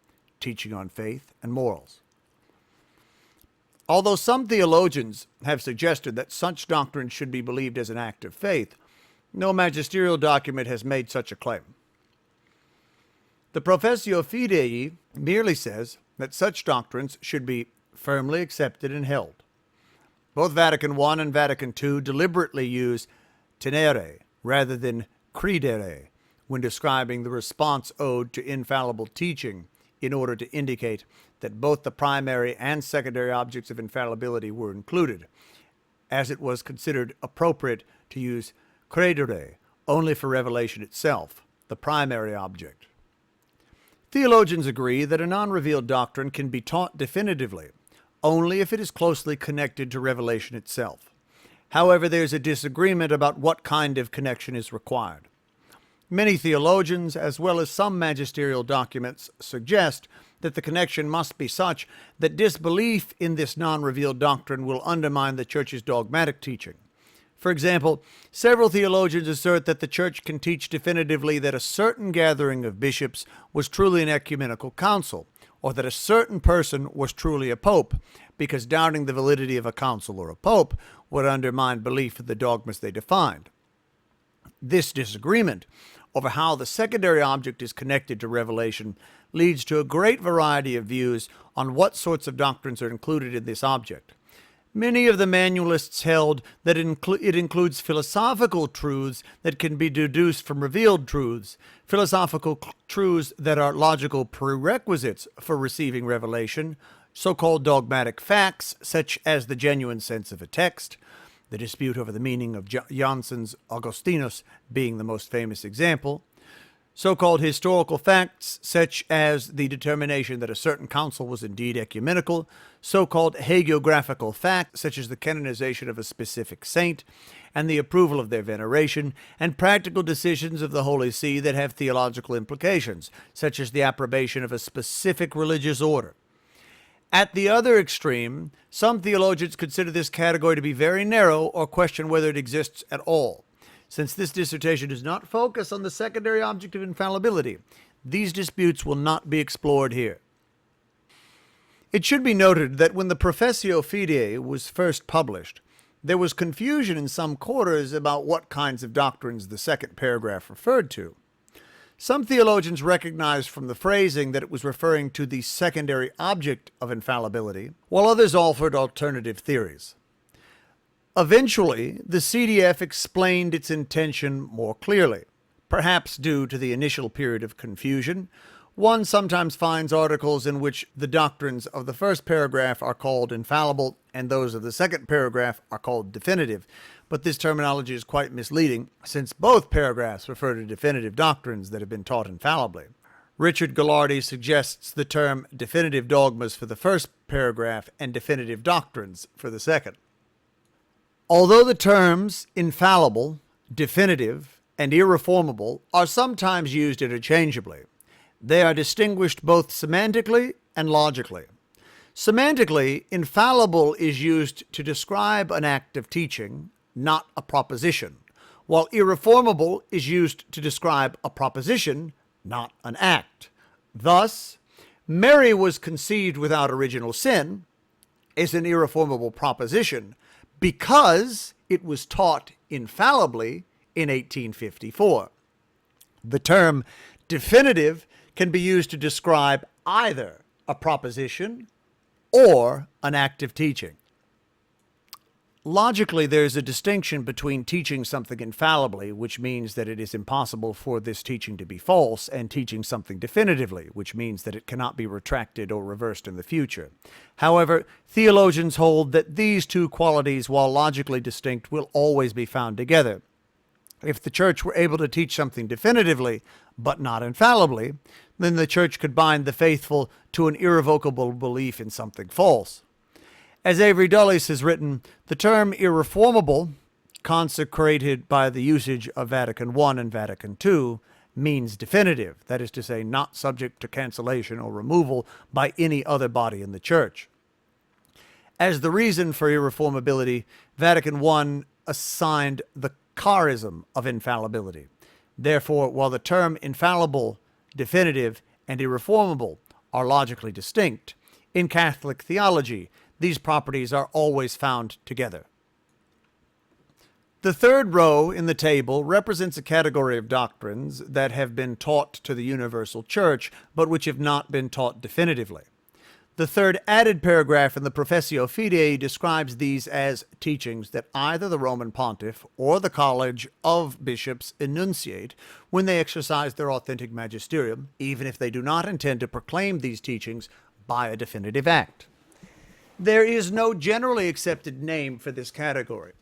teaching on faith and morals. Although some theologians have suggested that such doctrine should be believed as an act of faith, no magisterial document has made such a claim. The Professio Fidei merely says that such doctrines should be firmly accepted and held. Both Vatican I and Vatican II deliberately use tenere rather than credere when describing the response owed to infallible teaching in order to indicate that both the primary and secondary objects of infallibility were included, as it was considered appropriate to use credere only for revelation itself, the primary object. Theologians agree that a non-revealed doctrine can be taught definitively only if it is closely connected to revelation itself. However, there's a disagreement about what kind of connection is required. Many theologians, as well as some magisterial documents, suggest that the connection must be such that disbelief in this non-revealed doctrine will undermine the Church's dogmatic teaching. For example, several theologians assert that the Church can teach definitively that a certain gathering of bishops was truly an ecumenical council, or that a certain person was truly a pope, because doubting the validity of a council or a pope would undermine belief in the dogmas they defined. This disagreement over how the secondary object is connected to revelation leads to a great variety of views on what sorts of doctrines are included in this object. Many of the manualists held that it includes philosophical truths that can be deduced from revealed truths, philosophical truths that are logical prerequisites for receiving revelation, so-called dogmatic facts, such as the genuine sense of a text, the dispute over the meaning of Janssen's Augustinus being the most famous example, so-called historical facts, such as the determination that a certain council was indeed ecumenical, so-called hagiographical facts, such as the canonization of a specific saint, and the approval of their veneration, and practical decisions of the Holy See that have theological implications, such as the approbation of a specific religious order. At the other extreme, some theologians consider this category to be very narrow or question whether it exists at all. Since this dissertation does not focus on the secondary object of infallibility, these disputes will not be explored here. It should be noted that when the Professio Fidei was first published, there was confusion in some quarters about what kinds of doctrines the second paragraph referred to. Some theologians recognized from the phrasing that it was referring to the secondary object of infallibility, while others offered alternative theories. Eventually, the CDF explained its intention more clearly, perhaps due to the initial period of confusion, One sometimes finds articles in which the doctrines of the first paragraph are called infallible and those of the second paragraph are called definitive, but this terminology is quite misleading since both paragraphs refer to definitive doctrines that have been taught infallibly. Richard Gallardi suggests the term definitive dogmas for the first paragraph and definitive doctrines for the second. Although the terms infallible, definitive, and irreformable are sometimes used interchangeably, they are distinguished both semantically and logically. Semantically, infallible is used to describe an act of teaching, not a proposition, while irreformable is used to describe a proposition, not an act. Thus, Mary was conceived without original sin is an irreformable proposition because it was taught infallibly in 1854. The term definitive can be used to describe either a proposition or an act of teaching. Logically, there's a distinction between teaching something infallibly, which means that it is impossible for this teaching to be false, and teaching something definitively, which means that it cannot be retracted or reversed in the future. However, theologians hold that these two qualities, while logically distinct, will always be found together. If the church were able to teach something definitively, but not infallibly, then the church could bind the faithful to an irrevocable belief in something false. As Avery Dulles has written, the term irreformable, consecrated by the usage of Vatican I and Vatican II, means definitive, that is to say, not subject to cancellation or removal by any other body in the church. As the reason for irreformability, Vatican I assigned the charism of infallibility. Therefore, while the term infallible, definitive, and irreformable are logically distinct, in Catholic theology, these properties are always found together. The third row in the table represents a category of doctrines that have been taught to the universal church, but which have not been taught definitively. The third added paragraph in the Professio Fidei describes these as teachings that either the Roman Pontiff or the College of Bishops enunciate when they exercise their authentic magisterium, even if they do not intend to proclaim these teachings by a definitive act. There is no generally accepted name for this category.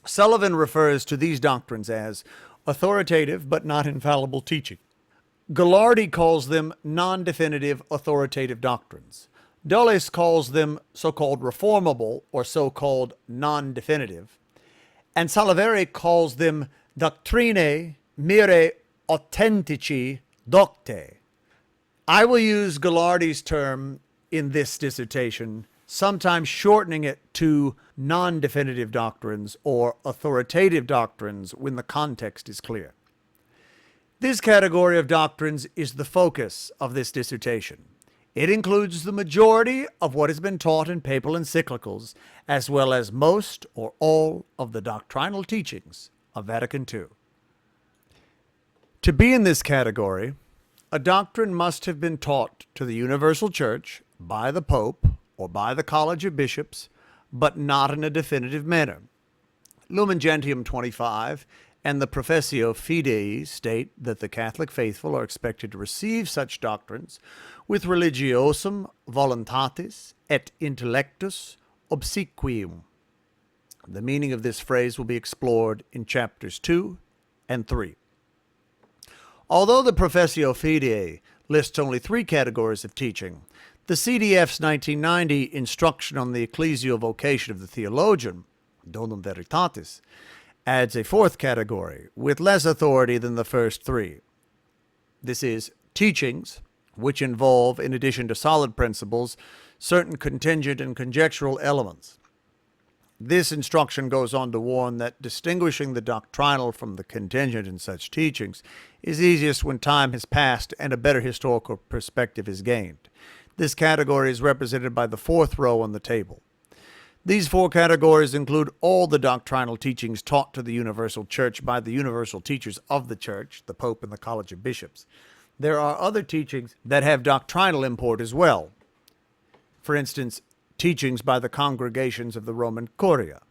Sullivan refers to these doctrines as authoritative but not infallible teaching. Gallardi calls them non-definitive authoritative doctrines. Dulles calls them so-called reformable or so-called non-definitive. And Salaveri calls them doctrine mire authentici docte. I will use Gallardi's term in this dissertation, sometimes shortening it to non-definitive doctrines or authoritative doctrines when the context is clear. This category of doctrines is the focus of this dissertation. It includes the majority of what has been taught in papal encyclicals, as well as most or all of the doctrinal teachings of Vatican II. To be in this category, a doctrine must have been taught to the universal church by the Pope or by the College of Bishops, but not in a definitive manner. Lumen Gentium 25 and the Professio Fidei state that the Catholic faithful are expected to receive such doctrines with religiosum voluntatis et intellectus obsequium. The meaning of this phrase will be explored in chapters 2 and 3. Although the Professio Fidei lists only 3 categories of teaching, the CDF's 1990 Instruction on the Ecclesial Vocation of the Theologian, Donum Veritatis, adds a 4th category with less authority than the first 3. This is teachings which involve, in addition to solid principles, certain contingent and conjectural elements. This instruction goes on to warn that distinguishing the doctrinal from the contingent in such teachings is easiest when time has passed and a better historical perspective is gained. This category is represented by the 4th row on the table. These 4 categories include all the doctrinal teachings taught to the universal church by the universal teachers of the church, the Pope and the College of Bishops. There are other teachings that have doctrinal import as well. For instance, teachings by the congregations of the Roman Curia,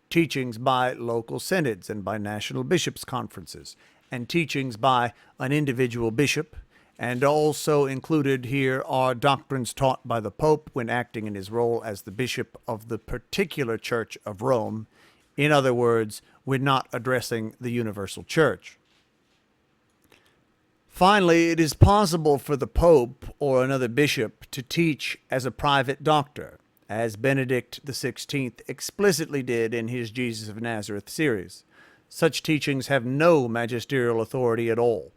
teachings by local synods and by national bishops' conferences, and teachings by an individual bishop And also included here are doctrines taught by the Pope when acting in his role as the bishop of the particular Church of Rome. In other words, when not addressing the universal church. Finally, it is possible for the Pope or another bishop to teach as a private doctor, as Benedict XVI explicitly did in his Jesus of Nazareth series. Such teachings have no magisterial authority at all.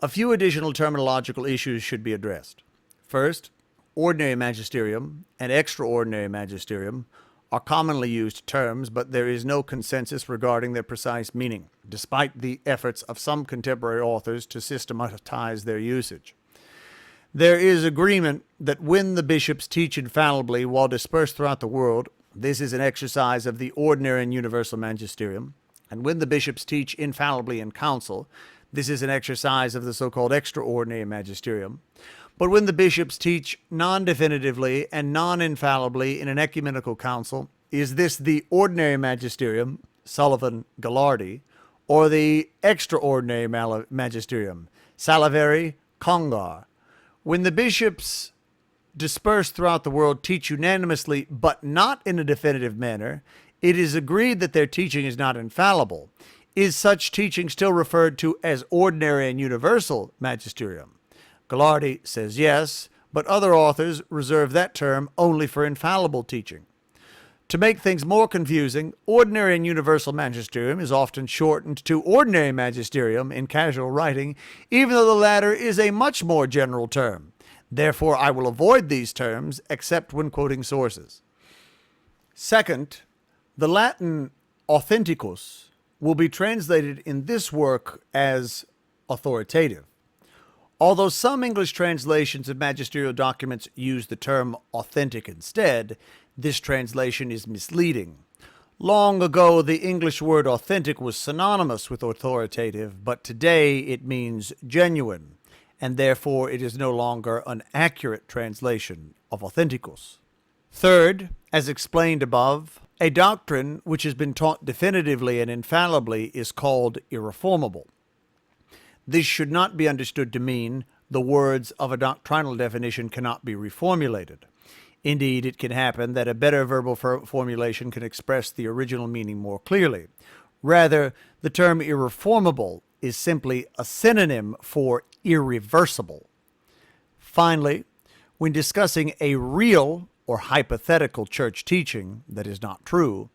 A few additional terminological issues should be addressed. First, ordinary magisterium and extraordinary magisterium are commonly used terms, but there is no consensus regarding their precise meaning, despite the efforts of some contemporary authors to systematize their usage. There is agreement that when the bishops teach infallibly while dispersed throughout the world, this is an exercise of the ordinary and universal magisterium, and when the bishops teach infallibly in council, this is an exercise of the so-called extraordinary magisterium. But when the bishops teach non-definitively and non-infallibly in an ecumenical council, is this the ordinary magisterium, Sullivan Gallardi, or the extraordinary magisterium, Saliveri Congar? When the bishops dispersed throughout the world teach unanimously, but not in a definitive manner, it is agreed that their teaching is not infallible. Is such teaching still referred to as ordinary and universal magisterium? Gallardi says yes, but other authors reserve that term only for infallible teaching. To make things more confusing, ordinary and universal magisterium is often shortened to ordinary magisterium in casual writing, even though the latter is a much more general term. Therefore, I will avoid these terms except when quoting sources. Second, the Latin authenticus will be translated in this work as authoritative. Although some English translations of magisterial documents use the term authentic instead, this translation is misleading. Long ago, the English word authentic was synonymous with authoritative, but today it means genuine, and therefore it is no longer an accurate translation of authenticus. Third, as explained above, a doctrine which has been taught definitively and infallibly is called irreformable. This should not be understood to mean the words of a doctrinal definition cannot be reformulated. Indeed, it can happen that a better verbal formulation can express the original meaning more clearly. Rather, the term irreformable is simply a synonym for irreversible. Finally, when discussing a real or hypothetical church teaching that is not true,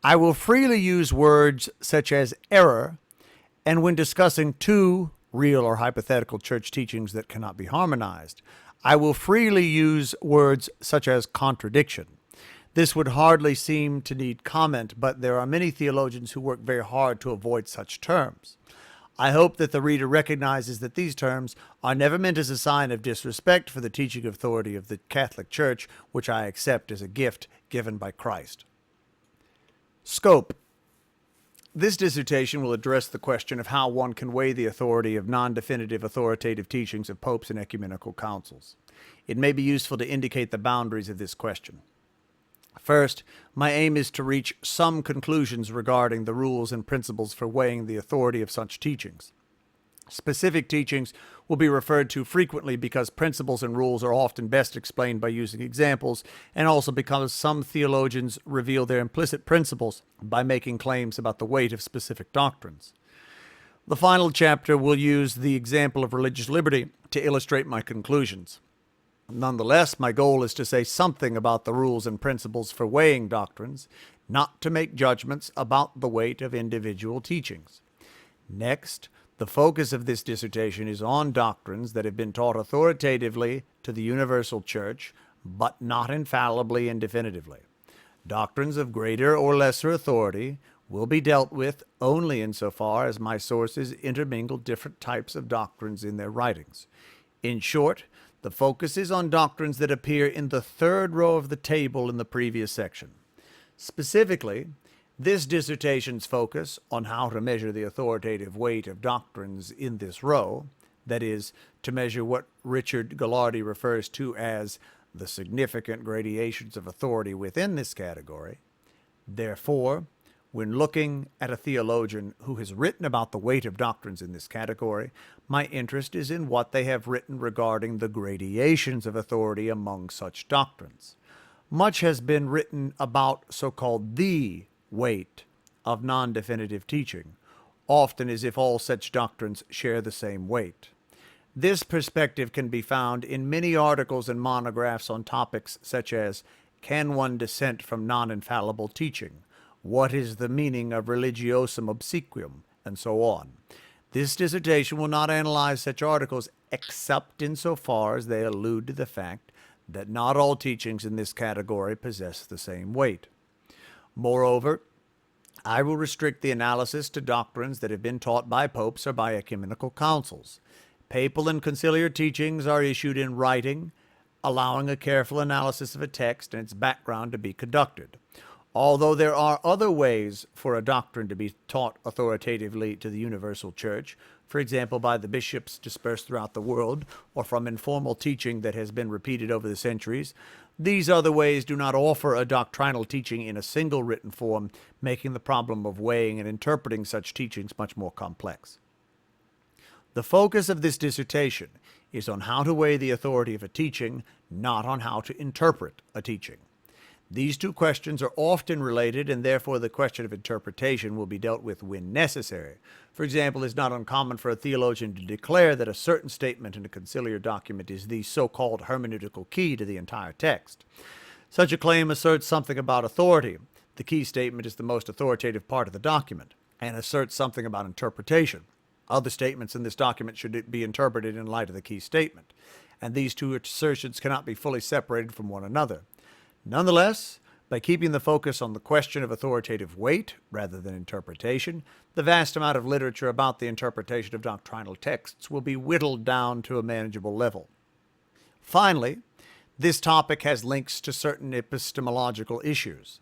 I will freely use words such as error, and when discussing two real or hypothetical church teachings that cannot be harmonized, I will freely use words such as contradiction. This would hardly seem to need comment, but there are many theologians who work very hard to avoid such terms. I hope that the reader recognizes that these terms are never meant as a sign of disrespect for the teaching authority of the Catholic Church, which I accept as a gift given by Christ. Scope. This dissertation will address the question of how one can weigh the authority of non-definitive authoritative teachings of popes and ecumenical councils. It may be useful to indicate the boundaries of this question. First, my aim is to reach some conclusions regarding the rules and principles for weighing the authority of such teachings. Specific teachings will be referred to frequently because principles and rules are often best explained by using examples, and also because some theologians reveal their implicit principles by making claims about the weight of specific doctrines. The final chapter will use the example of religious liberty to illustrate my conclusions. Nonetheless, my goal is to say something about the rules and principles for weighing doctrines, not to make judgments about the weight of individual teachings. Next, the focus of this dissertation is on doctrines that have been taught authoritatively to the universal church, but not infallibly and definitively. Doctrines of greater or lesser authority will be dealt with only insofar as my sources intermingle different types of doctrines in their writings. In short, the focus is on doctrines that appear in the third row of the table in the previous section. Specifically, this dissertation's focus on how to measure the authoritative weight of doctrines in this row, that is, to measure what Richard Gallardi refers to as the significant gradations of authority within this category. Therefore, When looking at a theologian who has written about the weight of doctrines in this category, my interest is in what they have written regarding the gradations of authority among such doctrines. Much has been written about so-called the weight of non-definitive teaching, often as if all such doctrines share the same weight. This perspective can be found in many articles and monographs on topics such as, can one dissent from non-infallible teaching? What is the meaning of religiosum obsequium? And so on. This dissertation will not analyze such articles except insofar as they allude to the fact that not all teachings in this category possess the same weight. Moreover, I will restrict the analysis to doctrines that have been taught by popes or by ecumenical councils. Papal and conciliar teachings are issued in writing, allowing a careful analysis of a text and its background to be conducted. Although there are other ways for a doctrine to be taught authoritatively to the universal church, for example by the bishops dispersed throughout the world, or from informal teaching that has been repeated over the centuries, these other ways do not offer a doctrinal teaching in a single written form, making the problem of weighing and interpreting such teachings much more complex. The focus of this dissertation is on how to weigh the authority of a teaching, not on how to interpret a teaching. These two questions are often related, and therefore the question of interpretation will be dealt with when necessary. For example, it is not uncommon for a theologian to declare that a certain statement in a conciliar document is the so-called hermeneutical key to the entire text. Such a claim asserts something about authority. The key statement is the most authoritative part of the document, and asserts something about interpretation. Other statements in this document should be interpreted in light of the key statement, and these two assertions cannot be fully separated from one another. Nonetheless, by keeping the focus on the question of authoritative weight rather than interpretation, the vast amount of literature about the interpretation of doctrinal texts will be whittled down to a manageable level. Finally, this topic has links to certain epistemological issues.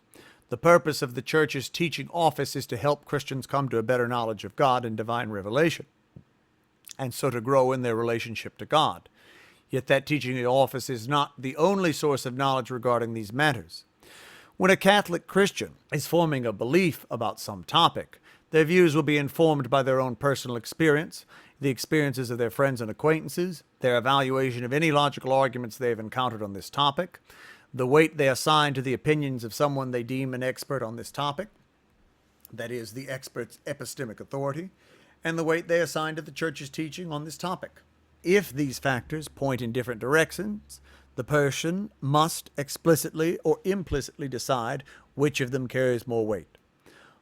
The purpose of the Church's teaching office is to help Christians come to a better knowledge of God and divine revelation, and so to grow in their relationship to God. Yet that teaching office is not the only source of knowledge regarding these matters. When a Catholic Christian is forming a belief about some topic, their views will be informed by their own personal experience, the experiences of their friends and acquaintances, their evaluation of any logical arguments they have encountered on this topic, the weight they assign to the opinions of someone they deem an expert on this topic, that is, the expert's epistemic authority, and the weight they assign to the Church's teaching on this topic. If these factors point in different directions, the person must explicitly or implicitly decide which of them carries more weight.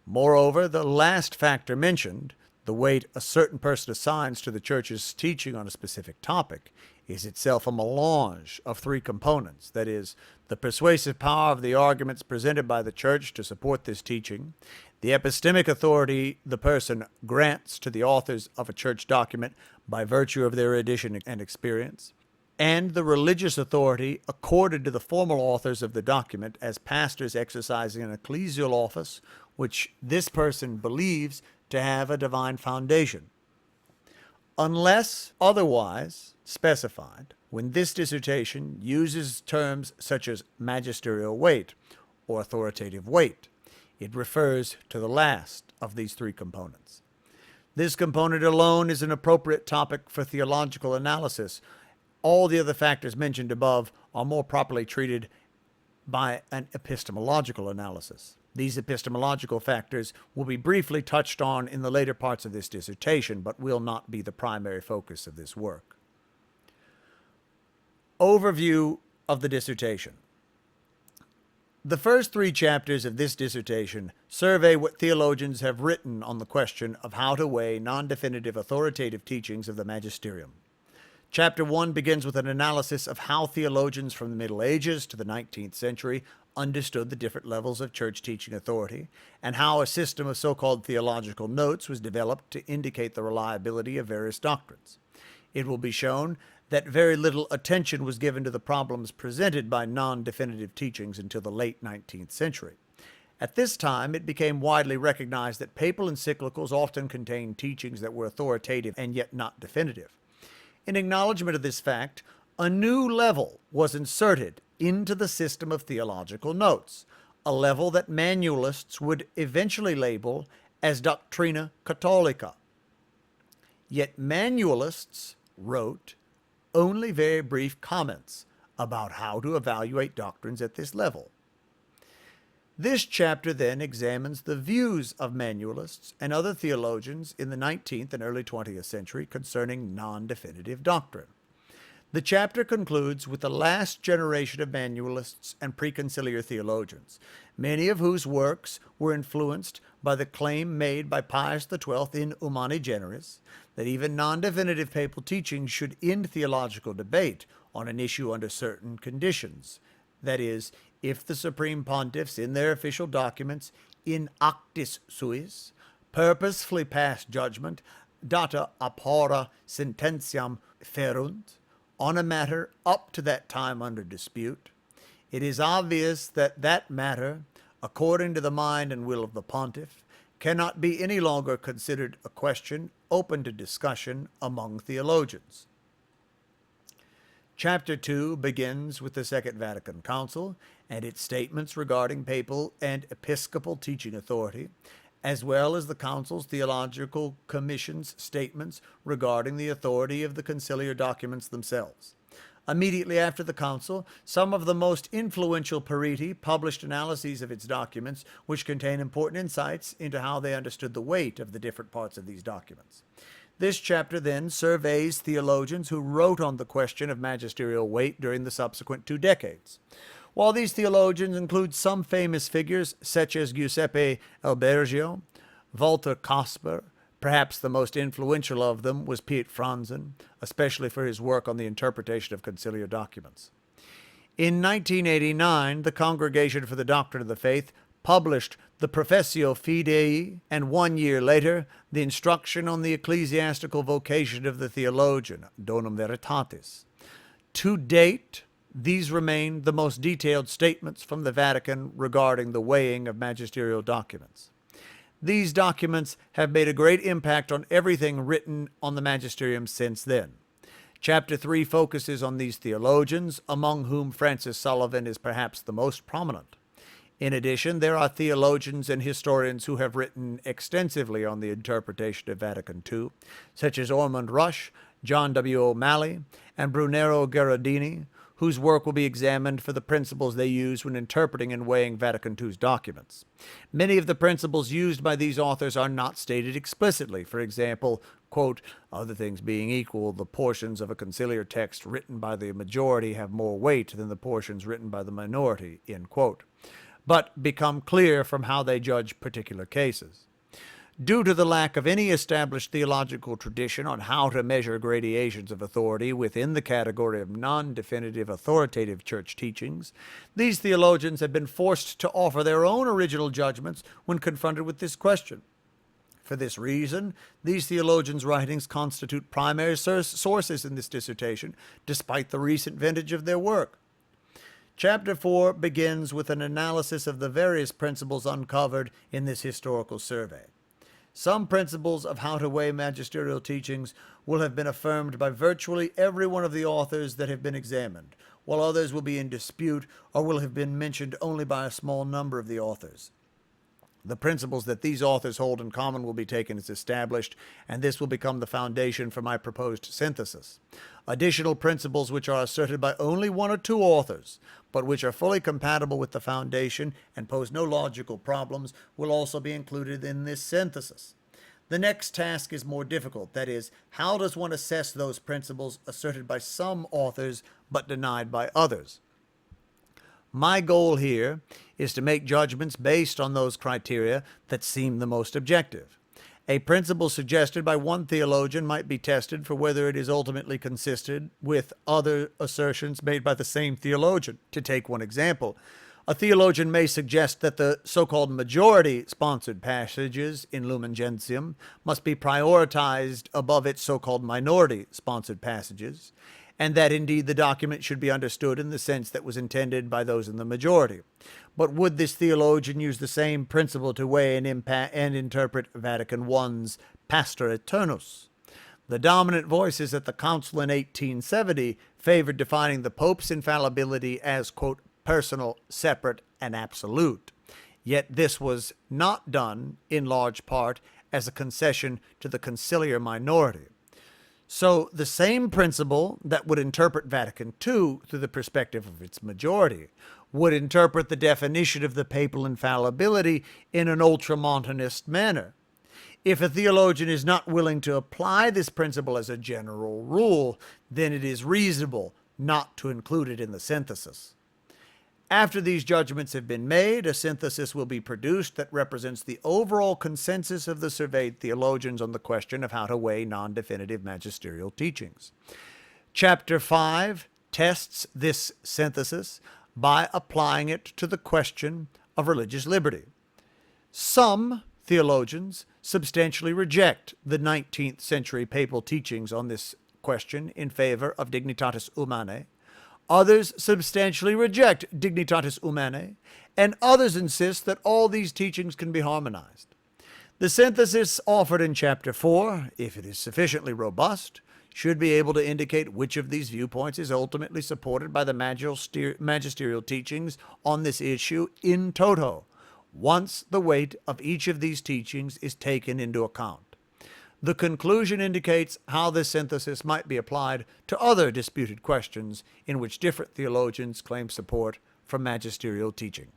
Moreover, the last factor mentioned, the weight a certain person assigns to the Church's teaching on a specific topic, is itself a melange of three components, that is, the persuasive power of the arguments presented by the Church to support this teaching, the epistemic authority the person grants to the authors of a church document by virtue of their edition and experience, and the religious authority accorded to the formal authors of the document as pastors exercising an ecclesial office which this person believes to have a divine foundation. Unless otherwise specified, when this dissertation uses terms such as magisterial weight or authoritative weight, it refers to the last of these three components. This component alone is an appropriate topic for theological analysis. All the other factors mentioned above are more properly treated by an epistemological analysis. These epistemological factors will be briefly touched on in the later parts of this dissertation, but will not be the primary focus of this work. Overview of the dissertation. The first three chapters of this dissertation survey what theologians have written on the question of how to weigh non-definitive authoritative teachings of the Magisterium. Chapter 1 begins with an analysis of how theologians from the Middle Ages to the 19th century understood the different levels of church teaching authority, and how a system of so-called theological notes was developed to indicate the reliability of various doctrines. It will be shown that very little attention was given to the problems presented by non-definitive teachings until the late 19th century. At this time, it became widely recognized that papal encyclicals often contained teachings that were authoritative and yet not definitive. In acknowledgement of this fact, a new level was inserted into the system of theological notes, a level that manualists would eventually label as Doctrina Catholica. Yet manualists wrote only very brief comments about how to evaluate doctrines at this level. This chapter then examines the views of manualists and other theologians in the 19th and early 20th century concerning non-definitive doctrine. The chapter concludes with the last generation of manualists and preconciliar theologians, many of whose works were influenced by the claim made by Pius XII in Humani Generis that even non-definitive papal teaching should end theological debate on an issue under certain conditions. That is, if the Supreme Pontiffs, in their official documents, in actis suis, purposefully pass judgment, data apora sententiam ferunt, on a matter up to that time under dispute, it is obvious that that matter, according to the mind and will of the pontiff, cannot be any longer considered a question open to discussion among theologians. Chapter 2 begins with the Second Vatican Council and its statements regarding papal and episcopal teaching authority, as well as the Council's Theological Commission's statements regarding the authority of the conciliar documents themselves. Immediately after the Council, some of the most influential periti published analyses of its documents, which contain important insights into how they understood the weight of the different parts of these documents. This chapter then surveys theologians who wrote on the question of magisterial weight during the subsequent 2 decades. While these theologians include some famous figures such as Giuseppe Albergio, Walter Kasper, perhaps the most influential of them was Piet Franzen, especially for his work on the interpretation of conciliar documents. In 1989, the Congregation for the Doctrine of the Faith published the Professio Fidei, and 1 year later, the Instruction on the Ecclesiastical Vocation of the Theologian, Donum Veritatis. To date, these remain the most detailed statements from the Vatican regarding the weighing of magisterial documents. These documents have made a great impact on everything written on the Magisterium since then. Chapter 3 focuses on these theologians, among whom Francis Sullivan is perhaps the most prominent. In addition, there are theologians and historians who have written extensively on the interpretation of Vatican II, such as Ormond Rush, John W. O'Malley, and Brunero Gherardini, whose work will be examined for the principles they use when interpreting and weighing Vatican II's documents. Many of the principles used by these authors are not stated explicitly. For example, quote, other things being equal, the portions of a conciliar text written by the majority have more weight than the portions written by the minority, end quote, but become clear from how they judge particular cases. Due to the lack of any established theological tradition on how to measure gradations of authority within the category of non-definitive authoritative church teachings, these theologians have been forced to offer their own original judgments when confronted with this question. For this reason, these theologians' writings constitute primary sources in this dissertation, despite the recent vintage of their work. Chapter 4 begins with an analysis of the various principles uncovered in this historical survey. Some principles of how to weigh magisterial teachings will have been affirmed by virtually every one of the authors that have been examined, while others will be in dispute or will have been mentioned only by a small number of the authors. The principles that these authors hold in common will be taken as established, and this will become the foundation for my proposed synthesis. Additional principles which are asserted by only 1 or 2 authors, but which are fully compatible with the foundation and pose no logical problems, will also be included in this synthesis. The next task is more difficult. That is, how does one assess those principles asserted by some authors but denied by others? My goal here is to make judgments based on those criteria that seem the most objective. A principle suggested by one theologian might be tested for whether it is ultimately consistent with other assertions made by the same theologian. To take one example, a theologian may suggest that the so-called majority-sponsored passages in Lumen Gentium must be prioritized above its so-called minority-sponsored passages, and that indeed the document should be understood in the sense that was intended by those in the majority. But would this theologian use the same principle to weigh and interpret Vatican I's Pastor Eternus? The dominant voices at the Council in 1870 favored defining the Pope's infallibility as, quote, personal, separate, an absolute. Yet this was not done, in large part, as a concession to the conciliar minority. So the same principle that would interpret Vatican II through the perspective of its majority would interpret the definition of the papal infallibility in an ultramontanist manner. If a theologian is not willing to apply this principle as a general rule, then it is reasonable not to include it in the synthesis. After these judgments have been made, a synthesis will be produced that represents the overall consensus of the surveyed theologians on the question of how to weigh non-definitive magisterial teachings. Chapter 5 tests this synthesis by applying it to the question of religious liberty. Some theologians substantially reject the 19th century papal teachings on this question in favor of Dignitatis Humanae. Others substantially reject Dignitatis Humanae, and others insist that all these teachings can be harmonized. The synthesis offered in Chapter 4, if it is sufficiently robust, should be able to indicate which of these viewpoints is ultimately supported by the magisterial teachings on this issue in toto, once the weight of each of these teachings is taken into account. The conclusion indicates how this synthesis might be applied to other disputed questions in which different theologians claim support from magisterial teaching.